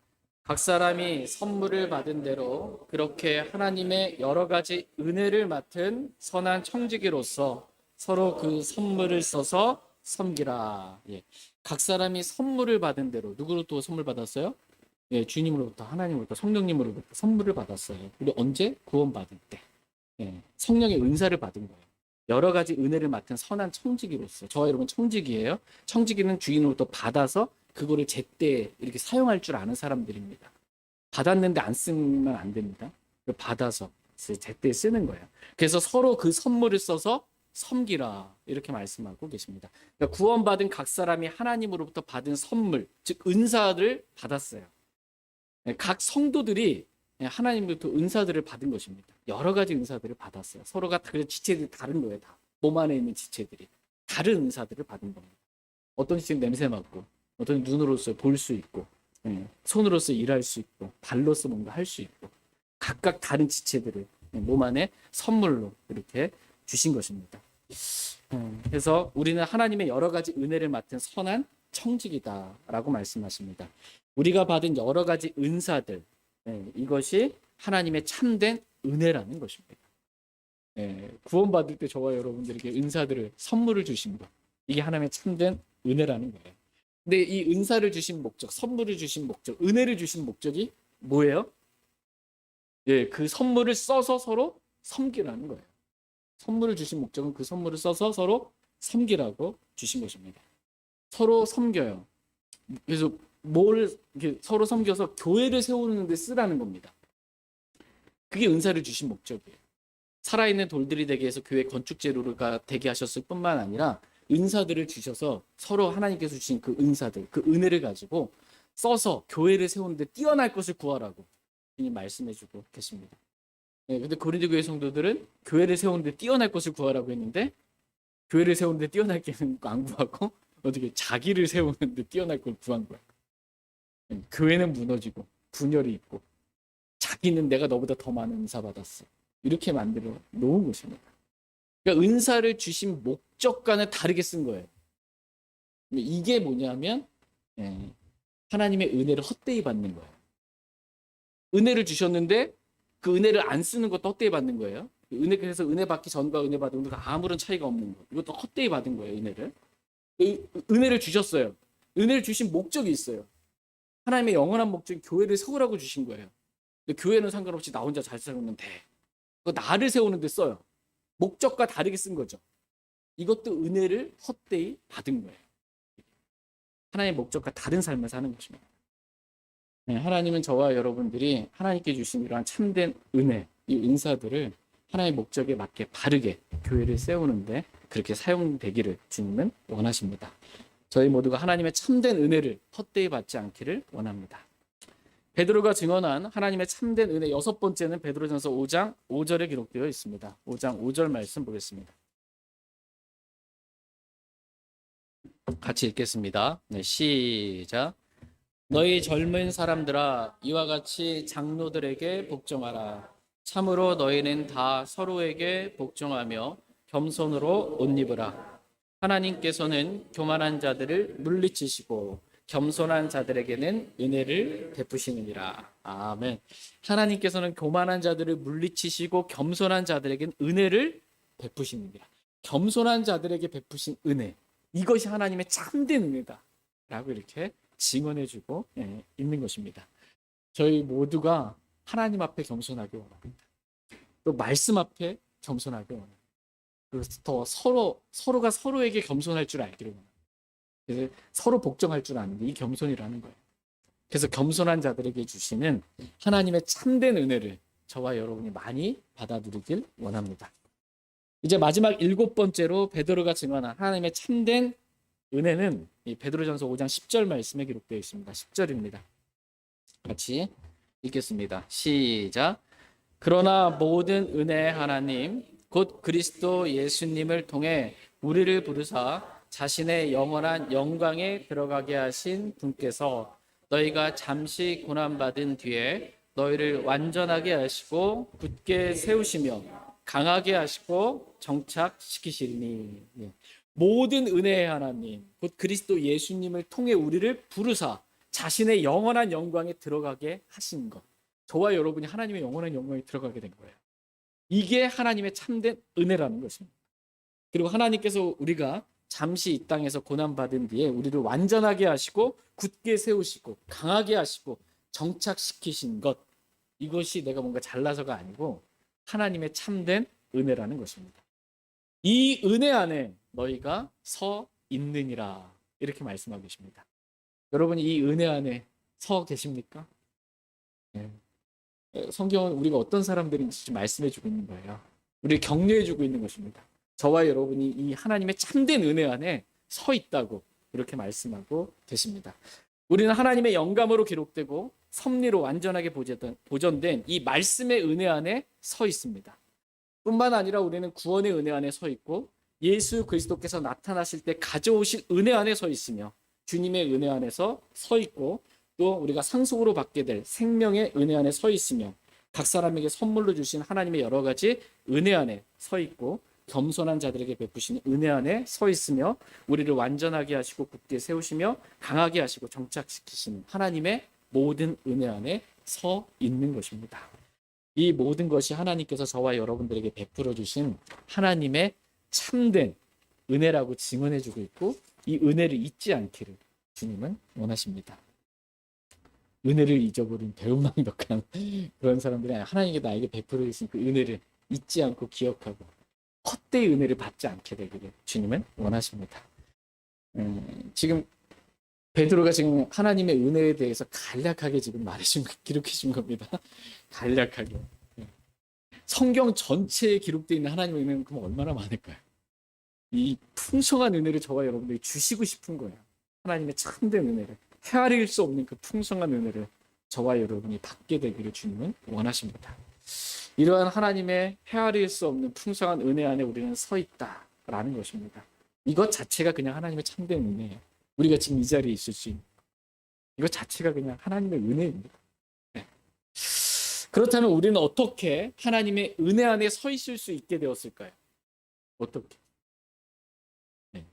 각 사람이 선물을 받은 대로 그렇게 하나님의 여러 가지 은혜를 맡은 선한 청지기로서 서로 그 선물을 써서 섬기라. 예. 각 사람이 선물을 받은 대로 누구로부터 선물 받았어요? 예, 주님으로부터 하나님으로부터 성령님으로부터 선물을 받았어요. 우리 언제? 구원받을 때. 예, 성령의 은사를 받은 거예요. 여러 가지 은혜를 맡은 선한 청지기로서. 저와 여러분 청지기예요. 청지기는 주인으로부터 받아서 그거를 제때 이렇게 사용할 줄 아는 사람들입니다. 받았는데 안 쓰면 안 됩니다. 받아서 제때 쓰는 거예요. 그래서 서로 그 선물을 써서 섬기라 이렇게 말씀하고 계십니다. 그러니까 구원받은 각 사람이 하나님으로부터 받은 선물, 즉 은사를 받았어요. 각 성도들이 하나님으로부터 은사들을 받은 것입니다. 여러 가지 은사들을 받았어요. 서로가 그 지체들이 다른 거예요. 다. 몸 안에 있는 지체들이 다른 은사들을 받은 겁니다. 어떤 지체는 냄새 맡고, 어떤 눈으로서 볼 수 있고, 손으로서 일할 수 있고, 발로서 뭔가 할 수 있고, 각각 다른 지체들을 몸 안에 선물로 이렇게 주신 것입니다. 그래서 우리는 하나님의 여러 가지 은혜를 맡은 선한 청지기다라고 말씀하십니다. 우리가 받은 여러 가지 은사들, 이것이 하나님의 참된 은혜라는 것입니다. 구원받을 때 저와 여러분들에게 은사들을 선물을 주신 것, 이게 하나님의 참된 은혜라는 거예요. 근데 이 은사를 주신 목적, 선물을 주신 목적, 은혜를 주신 목적이 뭐예요? 그 선물을 써서 서로 섬기라는 거예요. 선물을 주신 목적은 그 선물을 써서 서로 섬기라고 주신 것입니다. 서로 섬겨요. 그래서 서로 섬겨서 교회를 세우는 데 쓰라는 겁니다. 그게 은사를 주신 목적이에요. 살아있는 돌들이 되게 해서 교회 건축 재료가 되게 하셨을 뿐만 아니라 은사들을 주셔서 서로 하나님께서 주신 그 은사들, 그 은혜를 가지고 써서 교회를 세우는데 뛰어날 것을 구하라고 주님 말씀해주고 계십니다. 근데 고린도 교회 성도들은 교회를 세우는데 뛰어날 것을 구하라고 했는데 교회를 세우는데 뛰어날 게는 안 구하고 어떻게 자기를 세우는데 뛰어날 걸 구한 거야. 교회는 무너지고 분열이 있고 자기는 내가 너보다 더 많은 은사 받았어. 이렇게 만들어 놓은 것입니다. 그러니까 은사를 주신 목적과는 다르게 쓴 거예요. 이게 뭐냐면 하나님의 은혜를 헛되이 받는 거예요. 은혜를 주셨는데 그 은혜를 안 쓰는 것도 헛되이 받는 거예요. 그래서 은혜 받기 전과 은혜 받은 것과 아무런 차이가 없는 거. 이것도 헛되이 받은 거예요, 은혜를. 은혜를 주셨어요. 은혜를 주신 목적이 있어요. 하나님의 영원한 목적이 교회를 세우라고 주신 거예요. 근데 교회는 상관없이 나 혼자 잘 세우면 돼. 그거 나를 세우는 데 써요. 목적과 다르게 쓴 거죠. 이것도 은혜를 헛되이 받은 거예요. 하나님의 목적과 다른 삶을 사는 것입니다. 네, 하나님은 저와 여러분들이 하나님께 주신 이러한 참된 은혜, 이 은사들을 하나님의 목적에 맞게 바르게 교회를 세우는데 그렇게 사용되기를 주님은 원하십니다. 저희 모두가 하나님의 참된 은혜를 헛되이 받지 않기를 원합니다. 베드로가 증언한 하나님의 참된 은혜 여섯 번째는 베드로전서 5장 5절에 기록되어 있습니다. 5장 5절 말씀 보겠습니다. 같이 읽겠습니다. 네, 시작. 너희 젊은 사람들아 이와 같이 장로들에게 복종하라. 참으로 너희는 다 서로에게 복종하며 겸손으로 옷 입으라. 하나님께서는 교만한 자들을 물리치시고 겸손한 자들에게는 은혜를 베푸시느니라. 아멘. 하나님께서는 교만한 자들을 물리치시고 겸손한 자들에게는 은혜를 베푸시느니라. 겸손한 자들에게 베푸신 은혜, 이것이 하나님의 참된 은혜다 라고 이렇게 증언해주고 있는 것입니다. 저희 모두가 하나님 앞에 겸손하기 원합니다. 또 말씀 앞에 겸손하기 원합니다. 그래서 더 서로가 서로에게 겸손할 줄 알기를 원합니다. 그래서 서로 복종할 줄 아는 게 이 겸손이라는 거예요. 그래서 겸손한 자들에게 주시는 하나님의 참된 은혜를 저와 여러분이 많이 받아 누리길 원합니다. 이제 마지막 7번째로 베드로가 증언한 하나님의 참된 은혜는 이 베드로전서 5장 10절 말씀에 기록되어 있습니다. 10절입니다. 같이 읽겠습니다. 시작. 그러나 모든 은혜의 하나님 곧 그리스도 예수님을 통해 우리를 부르사 자신의 영원한 영광에 들어가게 하신 분께서 너희가 잠시 고난받은 뒤에 너희를 완전하게 하시고 굳게 세우시며 강하게 하시고 정착시키시리니. 모든 은혜의 하나님 곧 그리스도 예수님을 통해 우리를 부르사 자신의 영원한 영광에 들어가게 하신 것. 저와 여러분이 하나님의 영원한 영광에 들어가게 된 거예요. 이게 하나님의 참된 은혜라는 것입니다. 그리고 하나님께서 우리가 잠시 이 땅에서 고난받은 뒤에 우리를 완전하게 하시고 굳게 세우시고 강하게 하시고 정착시키신 것, 이것이 내가 뭔가 잘나서가 아니고 하나님의 참된 은혜라는 것입니다. 이 은혜 안에 너희가 서 있느니라 이렇게 말씀하고 계십니다. 여러분이 이 은혜 안에 서 계십니까? 네. 성경은 우리가 어떤 사람들인지 말씀해주고 있는 거예요. 우리를 격려해주고 있는 것입니다. 저와 여러분이 이 하나님의 참된 은혜 안에 서 있다고 이렇게 말씀하고 계십니다. 우리는 하나님의 영감으로 기록되고 섭리로 완전하게 보존된 이 말씀의 은혜 안에 서 있습니다. 뿐만 아니라 우리는 구원의 은혜 안에 서 있고 예수 그리스도께서 나타나실 때 가져오실 은혜 안에 서 있으며 주님의 은혜 안에서 서 있고 또 우리가 상속으로 받게 될 생명의 은혜 안에 서 있으며 각 사람에게 선물로 주신 하나님의 여러 가지 은혜 안에 서 있고 겸손한 자들에게 베푸시는 은혜 안에 서 있으며 우리를 완전하게 하시고 굳게 세우시며 강하게 하시고 정착시키시는 하나님의 모든 은혜 안에 서 있는 것입니다. 이 모든 것이 하나님께서 저와 여러분들에게 베풀어 주신 하나님의 참된 은혜라고 증언해주고 있고 이 은혜를 잊지 않기를 주님은 원하십니다. 은혜를 잊어버린 배은망덕한 그런 사람들이 하나님께 나에게 베풀어 주신 그 은혜를 잊지 않고 기억하고 헛되이 은혜를 받지 않게 되기를 주님은 원하십니다. 지금 베드로가 지금 하나님의 은혜에 대해서 간략하게 지금 기록해 준 겁니다. 간략하게. 성경 전체에 기록되어 있는 하나님의 은혜는 그럼 얼마나 많을까요? 이 풍성한 은혜를 저와 여러분들이 주시고 싶은 거예요. 하나님의 참된 은혜를, 헤아릴 수 없는 그 풍성한 은혜를 저와 여러분이 받게 되기를 주님은 원하십니다. 이러한 하나님의 헤아릴 수 없는 풍성한 은혜 안에 우리는 서 있다라는 것입니다. 이것 자체가 그냥 하나님의 참된 은혜예요. 우리가 지금 이 자리에 있을 수 있는 이것 자체가 그냥 하나님의 은혜입니다. 네. 그렇다면 우리는 어떻게 하나님의 은혜 안에 서 있을 수 있게 되었을까요? 어떻게? 네.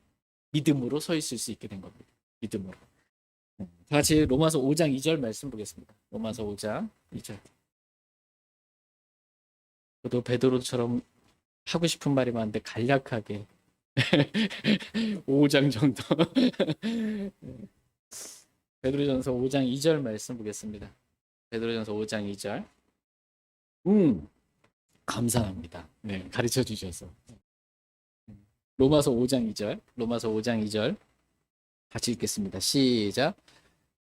믿음으로 서 있을 수 있게 된 겁니다. 믿음으로. 다 같이 로마서 5장 2절 말씀 보겠습니다. 로마서 5장 2절. 저도 베드로처럼 하고 싶은 말이 많은데 간략하게 5장 정도. 베드로전서 5장 2절 말씀 보겠습니다. 베드로전서 5장 2절. 감사합니다. 네, 가르쳐 주셔서. 로마서 5장 2절. 로마서 5장 2절. 같이 읽겠습니다. 시작.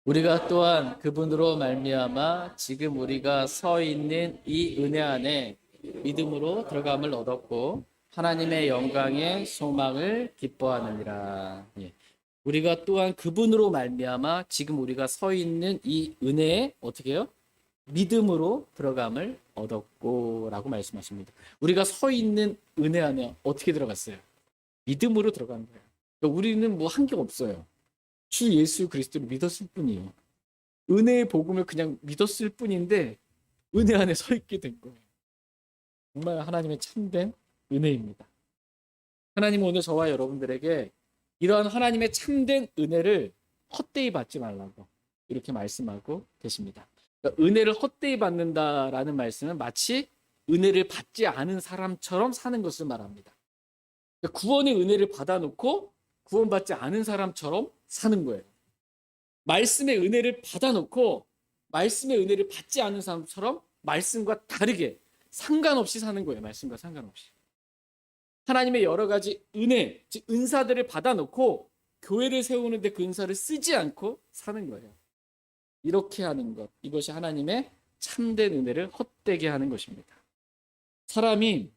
우리가 또한 그분으로 말미암아 지금 우리가 서 있는 이 은혜 안에 믿음으로 들어감을 얻었고 하나님의 영광의 소망을 기뻐하느니라. 예. 우리가 또한 그분으로 말미암아 지금 우리가 서 있는 이 은혜에 어떻게 해요? 믿음으로 들어감을 얻었고 라고 말씀하십니다. 우리가 서 있는 은혜 안에 어떻게 들어갔어요? 믿음으로 들어간 거예요. 그러니까 우리는 뭐 한 게 없어요. 주 예수 그리스도를 믿었을 뿐이에요. 은혜의 복음을 그냥 믿었을 뿐인데 은혜 안에 서 있게 된 거예요. 정말 하나님의 참된 은혜입니다. 하나님은 오늘 저와 여러분들에게 이러한 하나님의 참된 은혜를 헛되이 받지 말라고 이렇게 말씀하고 계십니다. 그러니까 은혜를 헛되이 받는다라는 말씀은 마치 은혜를 받지 않은 사람처럼 사는 것을 말합니다. 그러니까 구원의 은혜를 받아놓고 구원받지 않은 사람처럼 사는 거예요. 말씀의 은혜를 받아놓고 말씀의 은혜를 받지 않은 사람처럼 말씀과 다르게 상관없이 사는 거예요. 말씀과 상관없이. 하나님의 여러 가지 은혜, 즉 은사들을 받아놓고 교회를 세우는데 그 은사를 쓰지 않고 사는 거예요. 이렇게 하는 것, 이것이 하나님의 참된 은혜를 헛되게 하는 것입니다. 사람이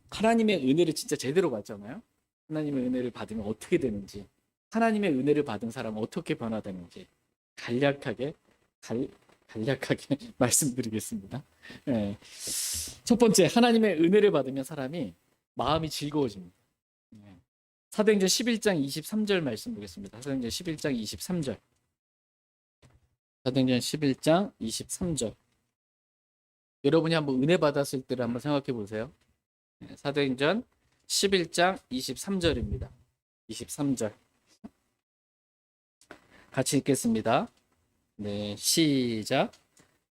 하나님의 은혜를 진짜 제대로 받잖아요. 하나님의 은혜를 받으면 어떻게 되는지, 하나님의 은혜를 받은 사람은 어떻게 변화되는지 간략하게 말씀드리겠습니다. 네. 첫 번째, 하나님의 은혜를 받으면 사람이 마음이 즐거워집니다. 네. 사도행전 11장 23절 말씀 보겠습니다. 사도행전 11장 23절. 사도행전 11장 23절. 여러분이 한번 은혜 받았을 때를 한번 생각해 보세요. 네. 사도행전 11장 23절입니다. 23절. 같이 읽겠습니다. 네, 시작.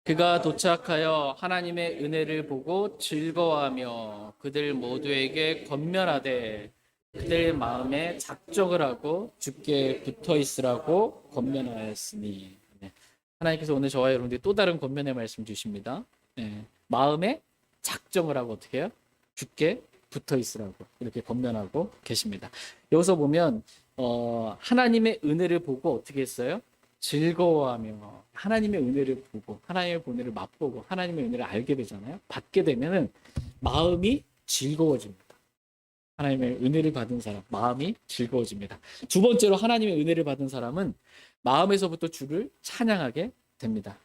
그가 도착하여 하나님의 은혜를 보고 즐거워하며 그들 모두에게 권면하되 그들 마음에 작정을 하고 주께 붙어 있으라고 권면하였으니. 네. 하나님께서 오늘 저와 여러분들이 또 다른 권면의 말씀 주십니다. 네. 마음에 작정을 하고 어떻게 해요? 주께 붙어 있으라고 이렇게 권면하고 계십니다. 여기서 보면 하나님의 은혜를 보고 어떻게 했어요? 즐거워하며 하나님의 은혜를 보고 하나님의 은혜를 맛보고 하나님의 은혜를 알게 되잖아요. 받게 되면은 마음이 즐거워집니다. 하나님의 은혜를 받은 사람 마음이 즐거워집니다. 두 번째로 하나님의 은혜를 받은 사람은 마음에서부터 주를 찬양하게 됩니다.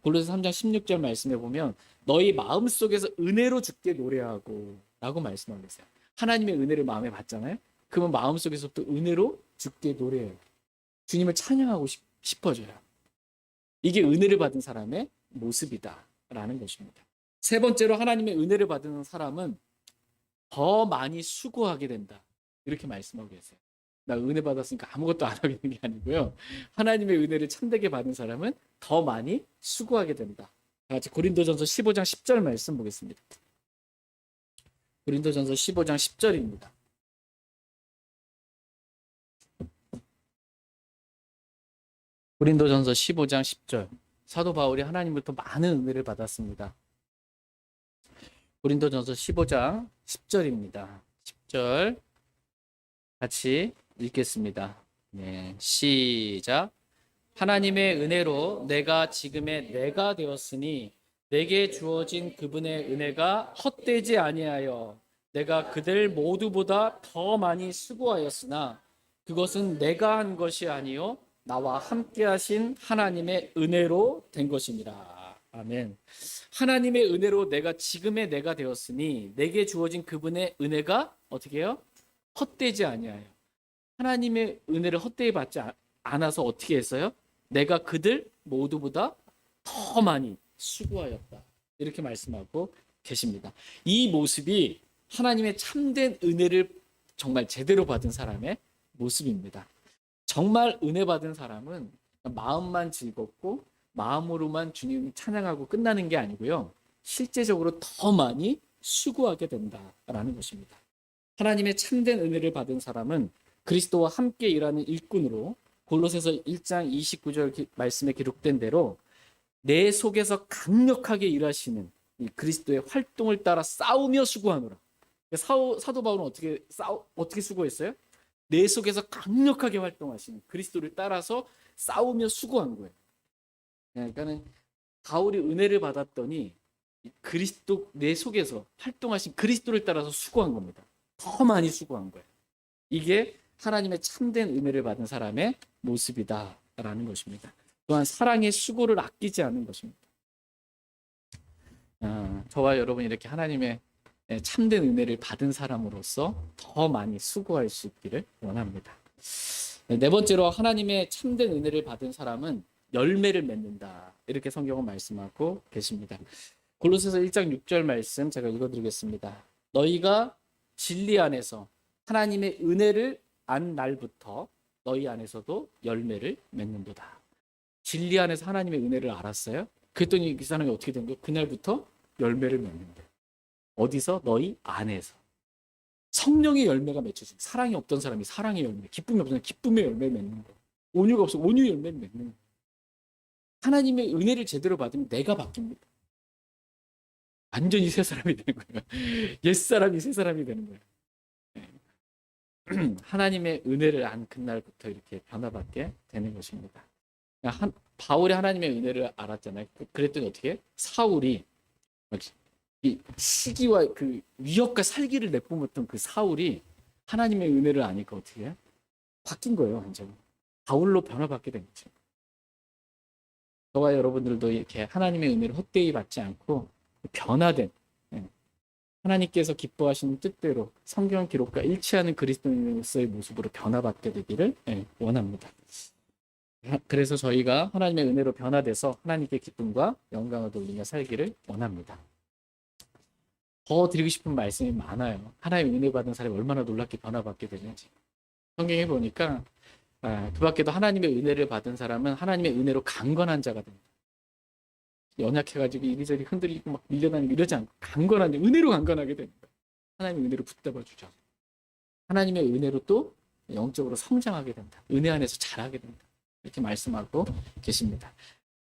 골로새 3장 16절 말씀에 보면 너희 마음속에서 은혜로 주께 노래하고 라고 말씀하고 있어요. 하나님의 은혜를 마음에 받잖아요. 그러면 마음속에서부터 은혜로 주께 노래해요. 주님을 찬양하고 싶어져요. 이게 은혜를 받은 사람의 모습이다라는 것입니다. 세 번째로 하나님의 은혜를 받은 사람은 더 많이 수고하게 된다. 이렇게 말씀하고 계세요. 나 은혜 받았으니까 아무것도 안 하게 되는 게 아니고요. 하나님의 은혜를 참되게 받은 사람은 더 많이 수고하게 된다. 같이 고린도전서 15장 10절 말씀 보겠습니다. 고린도전서 15장 10절입니다. 고린도전서 15장 10절. 사도 바울이 하나님부터 많은 은혜를 받았습니다. 고린도전서 15장 10절입니다. 10절 같이 읽겠습니다. 네, 시작. 하나님의 은혜로 내가 지금의 내가 되었으니 내게 주어진 그분의 은혜가 헛되지 아니하여 내가 그들 모두보다 더 많이 수고하였으나 그것은 내가 한 것이 아니요 나와 함께 하신 하나님의 은혜로 된 것입니다. 아멘. 하나님의 은혜로 내가 지금의 내가 되었으니 내게 주어진 그분의 은혜가 어떻게 해요? 헛되지 아니하여. 하나님의 은혜를 헛되이 받지 않아서 어떻게 했어요? 내가 그들 모두보다 더 많이 수고하였다. 이렇게 말씀하고 계십니다. 이 모습이 하나님의 참된 은혜를 정말 제대로 받은 사람의 모습입니다. 정말 은혜 받은 사람은 마음만 즐겁고 마음으로만 주님 찬양하고 끝나는 게 아니고요. 실제적으로 더 많이 수고하게 된다라는 것입니다. 하나님의 참된 은혜를 받은 사람은 그리스도와 함께 일하는 일꾼으로 골로새서 1장 29절 말씀에 기록된 대로 내 속에서 강력하게 일하시는 이 그리스도의 활동을 따라 싸우며 수고하노라. 사도 바울은 어떻게 수고했어요? 내 속에서 강력하게 활동하시는 그리스도를 따라서 싸우며 수고한 거예요. 그러니까는 바울이 은혜를 받았더니 그리스도 내 속에서 활동하신 그리스도를 따라서 수고한 겁니다. 더 많이 수고한 거예요. 이게 하나님의 참된 은혜를 받은 사람의 모습이다라는 것입니다. 또한 사랑의 수고를 아끼지 않은 것입니다. 저와 여러분이 이렇게 하나님의 참된 은혜를 받은 사람으로서 더 많이 수고할 수 있기를 원합니다. 네 번째로 하나님의 참된 은혜를 받은 사람은 열매를 맺는다. 이렇게 성경은 말씀하고 계십니다. 골로새서 1장 6절 말씀 제가 읽어드리겠습니다. 너희가 진리 안에서 하나님의 은혜를 안 날부터 너희 안에서도 열매를 맺는도다. 진리 안에서 하나님의 은혜를 알았어요? 그랬더니 그 사람이 어떻게 된 거예요? 그날부터 열매를 맺는데. 어디서? 너희 안에서. 성령의 열매가 맺혀지고, 사랑이 없던 사람이 사랑의 열매, 기쁨이 없던 사람이 기쁨의 열매를 맺는 거, 온유가 없으면 온유의 열매를 맺는 거. 하나님의 은혜를 제대로 받으면 내가 바뀝니다. 완전히 새 사람이 되는 거예요. 옛사람이 새 사람이 되는 거예요. 하나님의 은혜를 안 그날부터 이렇게 변화받게 되는 것입니다. 바울이 하나님의 은혜를 알았잖아요. 그랬더니 어떻게? 사울이 이 시기와 그 위협과 살기를 내뿜었던 그 사울이 하나님의 은혜를 아니까 어떻게 해? 바뀐 거예요, 완전히. 바울로 변화받게 된 거죠. 저와 여러분들도 이렇게 하나님의 은혜를 헛되이 받지 않고 변화된, 하나님께서 기뻐하시는 뜻대로 성경 기록과 일치하는 그리스도인으로서의 모습으로 변화받게 되기를 원합니다. 그래서 저희가 하나님의 은혜로 변화돼서 하나님께 기쁨과 영광을 돌리며 살기를 원합니다. 더 드리고 싶은 말씀이 많아요. 하나님의 은혜 받은 사람이 얼마나 놀랍게 변화받게 되는지. 성경에 보니까 그 밖에도 하나님의 은혜를 받은 사람은 하나님의 은혜로 강건한 자가 됩니다. 연약해가지고 이리저리 흔들리고 막 밀려다니고 이러지 않고 강건한 자, 은혜로 강건하게 됩니다. 하나님의 은혜로 붙잡아 주죠. 하나님의 은혜로 또 영적으로 성장하게 된다. 은혜 안에서 자라게 된다. 이렇게 말씀하고 계십니다.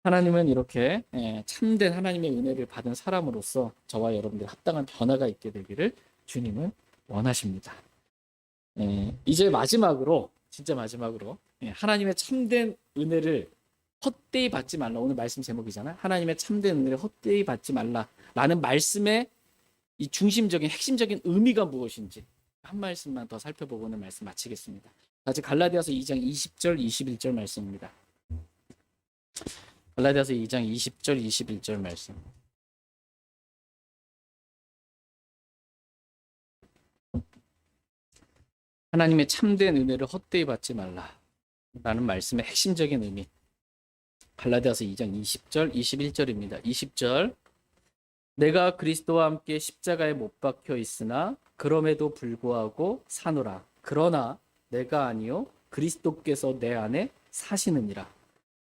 하나님은 이렇게 참된 하나님의 은혜를 받은 사람으로서 저와 여러분들 합당한 변화가 있게 되기를 주님은 원하십니다. 이제 마지막으로, 진짜 마지막으로 하나님의 참된 은혜를 헛되이 받지 말라. 오늘 말씀 제목이잖아요. 하나님의 참된 은혜를 헛되이 받지 말라라는 말씀의 이 중심적인 핵심적인 의미가 무엇인지 한 말씀만 더 살펴보고 오늘 말씀 마치겠습니다. 다시 갈라디아서 2장 20절 21절 말씀입니다. 갈라디아서 2장 20절 21절 말씀. 하나님의 참된 은혜를 헛되이 받지 말라라는 말씀의 핵심적인 의미. 갈라디아서 2장 20절 21절입니다. 20절. 내가 그리스도와 함께 십자가에 못 박혀 있으나 그럼에도 불구하고 사노라. 그러나 내가 아니요 그리스도께서 내 안에 사시느니라.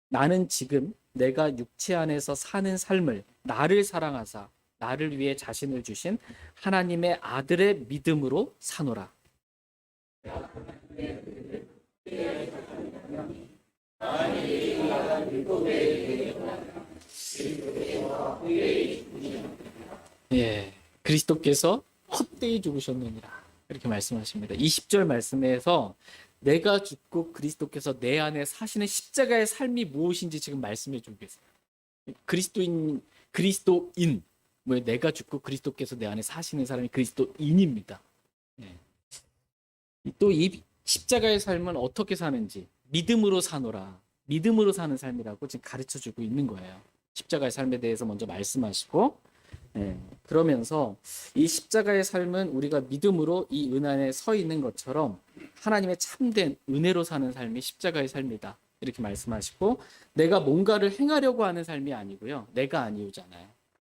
나는 지금 내가 육체 안에서 사는 삶을 나를 사랑하사 나를 위해 자신을 주신 하나님의 아들의 믿음으로 사노라. 그리스도께서 헛되이 죽으셨느니라. 이렇게 말씀하십니다. 20절 말씀에서 내가 죽고 그리스도께서 내 안에 사시는 십자가의 삶이 무엇인지 지금 말씀해 주고 계세요. 그리스도인, 내가 죽고 그리스도께서 내 안에 사시는 사람이 그리스도인입니다. 또 이 십자가의 삶은 어떻게 사는지 믿음으로 사노라. 믿음으로 사는 삶이라고 지금 가르쳐 주고 있는 거예요. 십자가의 삶에 대해서 먼저 말씀하시고 그러면서 이 십자가의 삶은 우리가 믿음으로 이 은 안에 서 있는 것처럼 하나님의 참된 은혜로 사는 삶이 십자가의 삶이다. 이렇게 말씀하시고 내가 뭔가를 행하려고 하는 삶이 아니고요. 내가 아니오잖아요.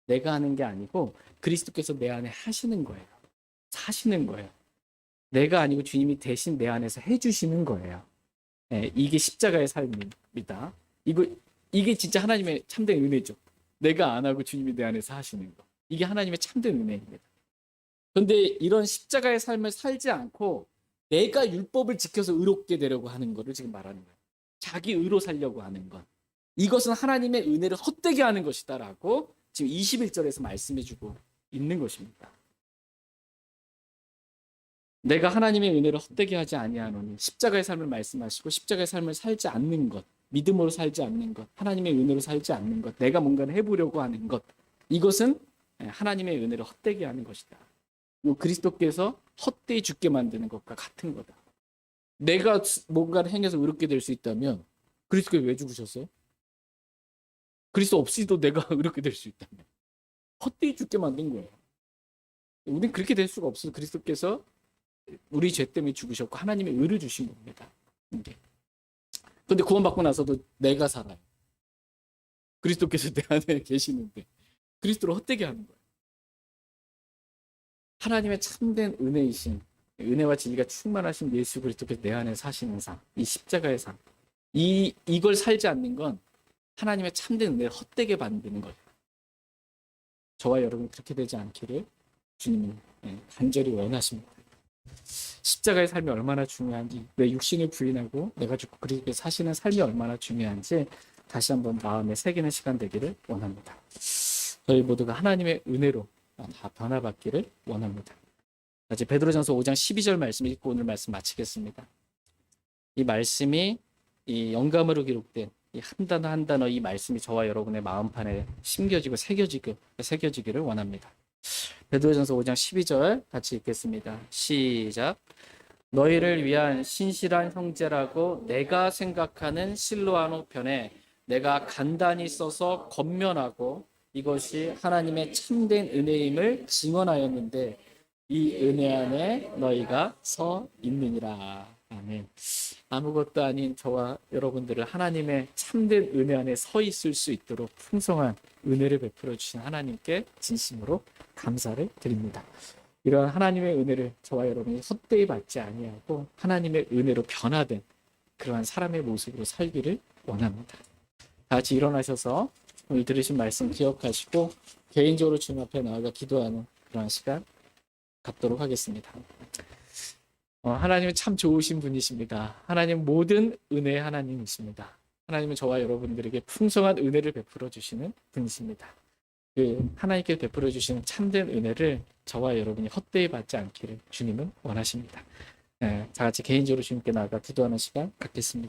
내가 하는 게 아니고 그리스도께서 내 안에 하시는 거예요. 사시는 거예요. 내가 아니고 주님이 대신 내 안에서 해주시는 거예요. 이게 십자가의 삶입니다. 이게 진짜 하나님의 참된 은혜죠. 내가 안 하고 주님이 내 안에서 하시는 거. 이게 하나님의 참된 은혜입니다. 그런데 이런 십자가의 삶을 살지 않고 내가 율법을 지켜서 의롭게 되려고 하는 것을 지금 말하는 거예요. 자기 의로 살려고 하는 것. 이것은 하나님의 은혜를 헛되게 하는 것이다라고 지금 21절에서 말씀해주고 있는 것입니다. 내가 하나님의 은혜를 헛되게 하지 아니하노니 십자가의 삶을 말씀하시고 십자가의 삶을 살지 않는 것, 믿음으로 살지 않는 것, 하나님의 은혜로 살지 않는 것, 내가 뭔가를 해보려고 하는 것, 이것은 하나님의 은혜를 헛되게 하는 것이다. 그리스도께서 헛되이 죽게 만드는 것과 같은 거다. 내가 뭔가를 행해서 의롭게 될 수 있다면 그리스도께서 왜 죽으셨어요? 그리스도 없이도 내가 의롭게 될 수 있다면 헛되이 죽게 만든 거예요. 우리는 그렇게 될 수가 없어요. 그리스도께서 우리 죄 때문에 죽으셨고 하나님의 의를 주신 겁니다. 그런데 구원받고 나서도 내가 살아요. 그리스도께서 내 안에 계시는데 그리스도를 헛되게 하는 거예요. 하나님의 참된 은혜이신, 은혜와 진리가 충만하신 예수 그리스도께서 내 안에 사시는 삶, 이 십자가의 삶, 이걸 살지 않는 건 하나님의 참된 은혜를 헛되게 만드는 거예요. 저와 여러분 그렇게 되지 않기를 주님은 간절히 원하십니다. 십자가의 삶이 얼마나 중요한지, 내 육신을 부인하고 내가 죽고 그리스도께 사시는 삶이 얼마나 중요한지 다시 한번 마음에 새기는 시간 되기를 원합니다. 저희 모두가 하나님의 은혜로 다 변화받기를 원합니다. 이제 베드로전서 5장 12절 말씀 읽고 오늘 말씀 마치겠습니다. 이 말씀이 이 영감으로 기록된 이 한 단어 한 단어 이 말씀이 저와 여러분의 마음판에 심겨지고 새겨지기를 원합니다. 베드로전서 5장 12절 같이 읽겠습니다. 시작. 너희를 위한 신실한 형제라고 내가 생각하는 실로아노 편에 내가 간단히 써서 권면하고 이것이 하나님의 참된 은혜임을 증언하였는데 이 은혜 안에 너희가 서 있느니라. 아멘. 아무것도 아닌 저와 여러분들을 하나님의 참된 은혜 안에 서 있을 수 있도록 풍성한 은혜를 베풀어 주신 하나님께 진심으로 감사를 드립니다. 이러한 하나님의 은혜를 저와 여러분이 헛되이 받지 아니하고 하나님의 은혜로 변화된 그러한 사람의 모습으로 살기를 원합니다. 다 같이 일어나셔서 오늘 들으신 말씀 기억하시고 개인적으로 주님 앞에 나아가 기도하는 그러한 시간 갖도록 하겠습니다. 하나님은 참 좋으신 분이십니다. 하나님 모든 은혜의 하나님이십니다. 하나님은 저와 여러분들에게 풍성한 은혜를 베풀어 주시는 분이십니다. 그 하나님께 베풀어 주시는 참된 은혜를 저와 여러분이 헛되이 받지 않기를 주님은 원하십니다. 다 같이 개인적으로 주님께 나아가 기도하는 시간 갖겠습니다.